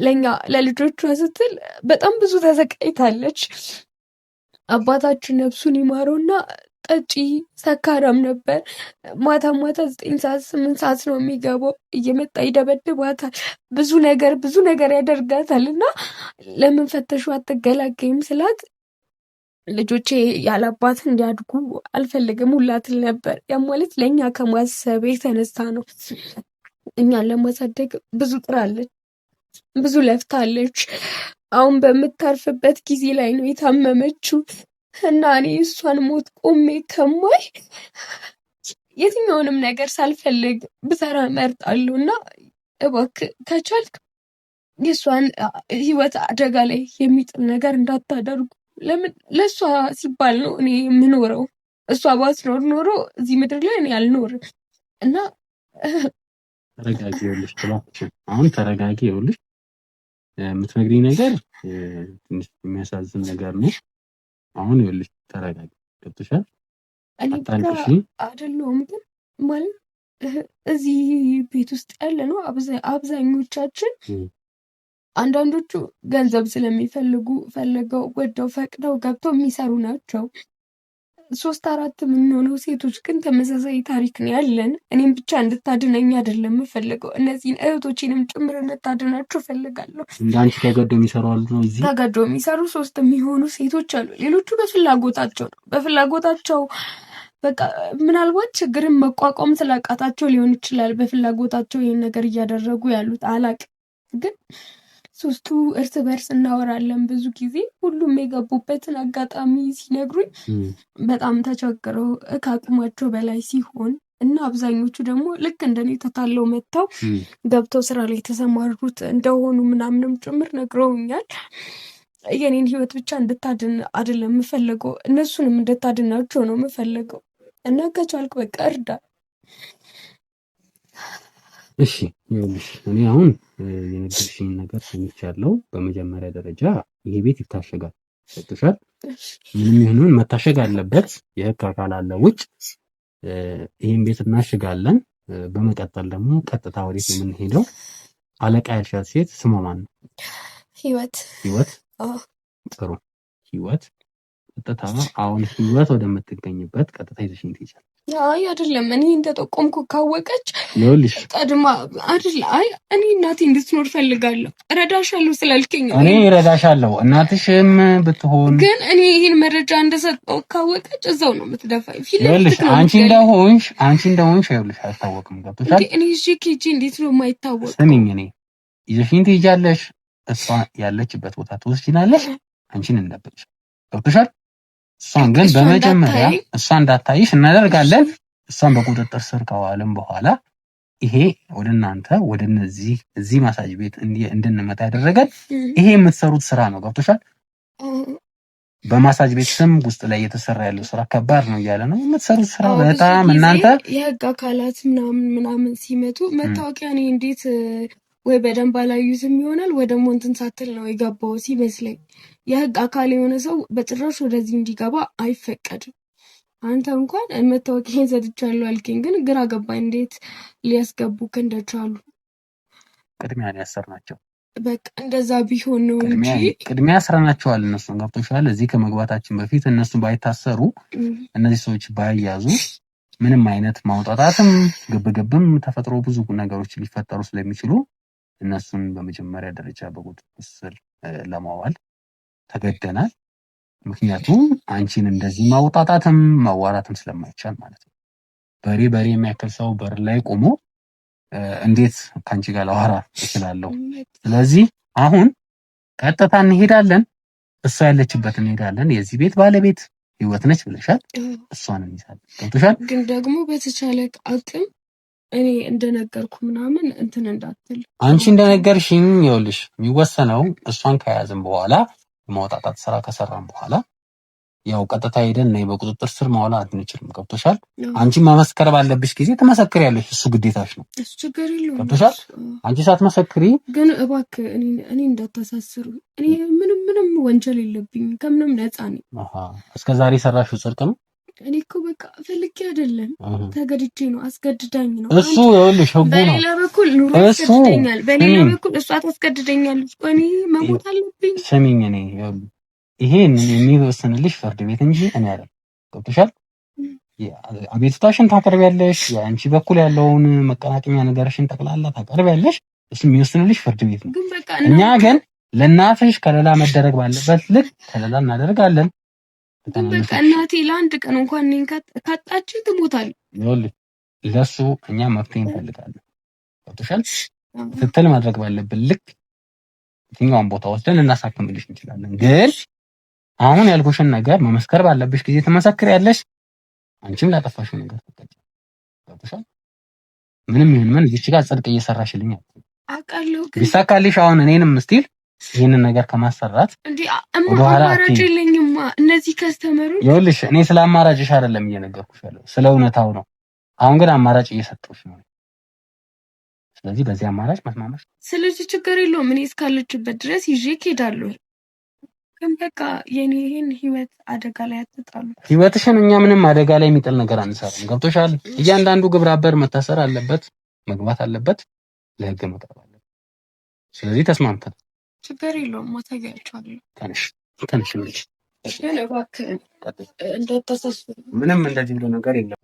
ለኛ ለልጆቿ ስትል በጣም ብዙ ተሰቃይታለች። አባታችን ነፍሱን ይማረውና ጠጪ ሰካራም ነበር። ማታ 9 ሰዓት 8 ሰዓት ነው የሚገባው። እየመጣ ይደበድባታል፣ ብዙ ነገር ያደርጋታል። እና ለምን ፈተሹ አትገላገይም ስላት ልጆቼ ያለአባት እንዲያድጉ አልፈልግም ሁላ ትል ነበር። ያ ማለት ለእኛ ከማሰብ የተነሳ ነው። እኛን ለማሳደግ ብዙ ጥራለች፣ ብዙ ለፍታለች። አሁን በምታርፍበት ጊዜ ላይ ነው የታመመችው። እና እኔ እሷን ሞት ቆሜ ከማይ የትኛውንም ነገር ሳልፈልግ ብሰራ እመርጣለሁ። እና እባክህ ከቻልክ የእሷን ህይወት አደጋ ላይ የሚጥል ነገር እንዳታደርጉ። ለምን ለእሷ ሲባል ነው እኔ የምኖረው። እሷ ባትኖር ኖሮ እዚህ ምድር ላይ እኔ አልኖርም። እና ተረጋጊ፣ ይኸውልሽ አሁን ተረጋጊ። ይኸውልሽ የምትነግሪኝ ነገር ትንሽ የሚያሳዝን ነገር ነው። አሁን ይኸውልሽ ተረጋጊ። ገብቶሻል? አታልቅሽ። አይደለሁም ግን ማለት እዚህ ቤት ውስጥ ያለ ነው አብዛኞቻችን አንዳንዶቹ ገንዘብ ስለሚፈልጉ ፈልገው ወደው ፈቅደው ገብተው የሚሰሩ ናቸው። 3-4 የምንሆነው ሴቶች ግን ተመሳሳይ ታሪክ ነው ያለን። እኔም ብቻ እንድታድነኝ አይደለም የምፈልገው፣ እነዚህን እህቶቼንም ጭምር እንድታድናቸው እፈልጋለሁ። እንዳንቺ ተገደው የሚሰሩ አሉ ነው እዚህ ተገደው የሚሰሩ 3 የሚሆኑ ሴቶች አሉ። ሌሎቹ በፍላጎታቸው ነው በፍላጎታቸው በቃ ምናልባት ችግርን መቋቋም ስላቃታቸው ሊሆን ይችላል በፍላጎታቸው ይህን ነገር እያደረጉ ያሉት አላቅም። ግን 3ቱ እርስ በርስ እናወራለን ብዙ ጊዜ። ሁሉም የገቡበትን አጋጣሚ ሲነግሩኝ በጣም ተቸግረው ከአቅማቸው በላይ ሲሆን እና አብዛኞቹ ደግሞ ልክ እንደኔ ተታለው መጥተው ገብተው ስራ ላይ የተሰማሩት እንደሆኑ ምናምንም ጭምር ነግረውኛል። የኔን ህይወት ብቻ እንድታድን አይደለም የምፈልገው፣ እነሱንም እንድታድናቸው ነው የምፈልገው እና ከቻልክ በቃ እርዳ። እሺ ይኸውልሽ እኔ አሁን የነገርሽኝ ነገር ሰምቻለሁ። በመጀመሪያ ደረጃ ይሄ ቤት ይታሸጋል። ሰጥቷል። ምንም ይሁን መታሸግ አለበት። የህግ አካል አለ ውጭ። ይሄን ቤት እናሽጋለን። በመቀጠል ደግሞ ቀጥታ ወዴት የምንሄደው? አለቃ ያልሻት ሴት ስሟ ማን ነው? ህይወት። ህይወት። ጥሩ ህይወት። ቀጥታ አሁን ህይወት ወደምትገኝበት ቀጥታ ይዘሽኝ ትሄጃለሽ። አይ አይደለም፣ እኔ እንደጠቆምኩ ካወቀች ይኸውልሽ ቀድማ አይደል? አይ እኔ እናቴ እንድትኖር ፈልጋለሁ። እረዳሻለሁ ስላልከኝ እኔ እረዳሻለሁ። እናትሽም ብትሆን ግን እኔ ይሄን መረጃ እንደሰጠው ካወቀች እዛው ነው የምትደፋኝ። ይኸውልሽ አንቺ እንደሆንሽ ይኸውልሽ አይታወቅም። ገብቶሻል? እኔ እሺ ኬጂ እንዴት ነው የማይታወቅ? ስሚኝ፣ እኔ ይዘሽኝ ትሄጃለሽ። እሷ ያለችበት ቦታ ትወስጂናለሽ። አንቺን እንደብቅሽ። ገብቶሻል? እሷን ግን በመጀመሪያ እሷ እንዳታይሽ እናደርጋለን። እሷን በቁጥጥር ስር ከዋልም በኋላ ይሄ ወደ እናንተ ወደ እዚህ ማሳጅ ቤት እንድንመጣ ያደረገን ይሄ የምትሰሩት ስራ ነው። ገብቶሻል? በማሳጅ ቤት ስም ውስጥ ላይ እየተሰራ ያለው ስራ ከባድ ነው እያለ ነው የምትሰሩት ስራ በጣም እናንተ የህግ አካላት ምናምን ሲመጡ መታወቂያ እኔ እንዴት ወይ በደንብ አላዩትም ይሆናል ወይ ደግሞ እንትን ሳትል ነው የገባው ሲመስለኝ። የህግ አካል የሆነ ሰው በጭራሽ ወደዚህ እንዲገባ አይፈቀድም። አንተ እንኳን መታወቂያን ሰጥቻለሁ አልከኝ፣ ግን ግራ ገባኝ እንዴት ሊያስገቡክ እንደቻሉ። ቅድሚያ ያሰርናቸው በቃ እንደዛ ቢሆን ነው እንጂ ቅድሚያ ያስረናቸዋል። እነሱን ገብቶሻል? እዚህ ከመግባታችን በፊት እነሱ ባይታሰሩ እነዚህ ሰዎች ባይያዙ ምንም አይነት ማውጣታትም ግብግብም ተፈጥሮ ብዙ ነገሮች ሊፈጠሩ ስለሚችሉ እነሱን በመጀመሪያ ደረጃ በቁጥጥር ስር ለማዋል ተገደናል። ምክንያቱም አንቺን እንደዚህ ማውጣታትም ማዋራትም ስለማይቻል ማለት ነው። በሬ የሚያክል ሰው በር ላይ ቆሞ እንዴት ካንቺ ጋር ላወራ እችላለሁ? ስለዚህ አሁን ቀጥታ እንሄዳለን፣ እሷ ያለችበት እንሄዳለን። የዚህ ቤት ባለቤት ህይወት ነች ብለሻል፣ እሷን እንይዛለን። ገብቶሻል? ግን ደግሞ በተቻለ አቅም እኔ እንደነገርኩ ምናምን እንትን እንዳትል። አንቺ እንደነገርሽኝ ይኸውልሽ የሚወሰነው እሷን ከያዝን በኋላ የማውጣጣት ስራ ከሰራን በኋላ ያው ቀጥታ ሄደን ነው በቁጥጥር ስር ማዋል አንችልም። ገብቶሻል? አንቺ መመስከር ባለብሽ ጊዜ ትመሰክሪያለሽ፣ እሱ ግዴታሽ ነው። እሱ ችግር የለውም። ገብቶሻል? አንቺ ሳትመሰክሪ ግን እባክህ እኔ እንዳታሳስሩ። እኔ ምንም ወንጀል የለብኝም፣ ከምንም ነፃ ነኝ። እስከዛሬ የሰራሽው ጽድቅ ነው። እኔ እኮ በቃ ፈልጌ አይደለም ተገድጄ ነው፣ አስገድዳኝ ነው። እሱ ይኸውልሽ ህጉ ነው። በሌላ በኩል ኑሮ ያስገድደኛል፣ በሌላ በኩል እሷ ታስገድደኛለች። እኔ መሞት አለብኝ። ስሚኝ፣ እኔ ይሄን የሚወስንልሽ ፍርድ ቤት እንጂ እኔ አይደለም። ገብቶሻል? አቤቱታሽን ታቀርቢያለሽ፣ የአንቺ በኩል ያለውን መቀናቀኛ ነገርሽን ጠቅላላ ታቀርቢያለሽ። እሱ የሚወስንልሽ ፍርድ ቤት ነው። እኛ ግን ለእናትሽ ከለላ መደረግ ባለበት ልክ ከለላ እናደርጋለን። በቃ እናቴ ለአንድ ቀን እንኳን እኔን ካጣች ትሞታለች። ይኸውልሽ ለሱ እኛ መፍትሄ እንፈልጋለን። ገብቶሻል? ክትትል ማድረግ ባለብን ልክ የትኛውን ቦታ ወስደን ልናሳክምልሽ እንችላለን። ግን አሁን ያልኩሽን ነገር መመስከር ባለብሽ ጊዜ ትመሰክሪያለሽ። አንቺም ላጠፋሽው ነገር ትቀጫለሽ። ገብቶሻል? ምንም ይሁን ምን እዚህ ጋር ጽድቅ እየሰራሽልኝ አውቃለሁ። ግን ቢሳካልሽ አሁን እኔንም ስቲል ይሄንን ነገር ከማሰራት እንዴ አማራጭ የለኝማ። እነዚህ ከስተመሮች ይኸውልሽ እኔ ስለ አማራጭሽ አይደለም እየነገርኩሽ ያለው ስለ እውነታው ነው። አሁን ግን አማራጭ እየሰጠሁሽ ነው። ስለዚህ በዚህ አማራጭ መስማማሽ። ስለዚህ ችግር የለውም። እኔ እስካለችበት ድረስ ይዤ እሄዳለሁ። ግን በቃ የኔ ይሄን ህይወት አደጋ ላይ አትጣሉ። ህይወትሽን እኛ ምንም አደጋ ላይ የሚጥል ነገር አንሰራም። ገብቶሻል? እያንዳንዱ ግብረ አበር መታሰር አለበት፣ መግባት አለበት፣ ለህግ መቅረብ አለበት። ስለዚህ ተስማምተን ችግር የለውም ማሳያቸዋለሁ። ትንሽ ልጅ ግን እባክህን እንዳታሳስብ። ምንም እንደዚህ ብሎ ነገር የለም።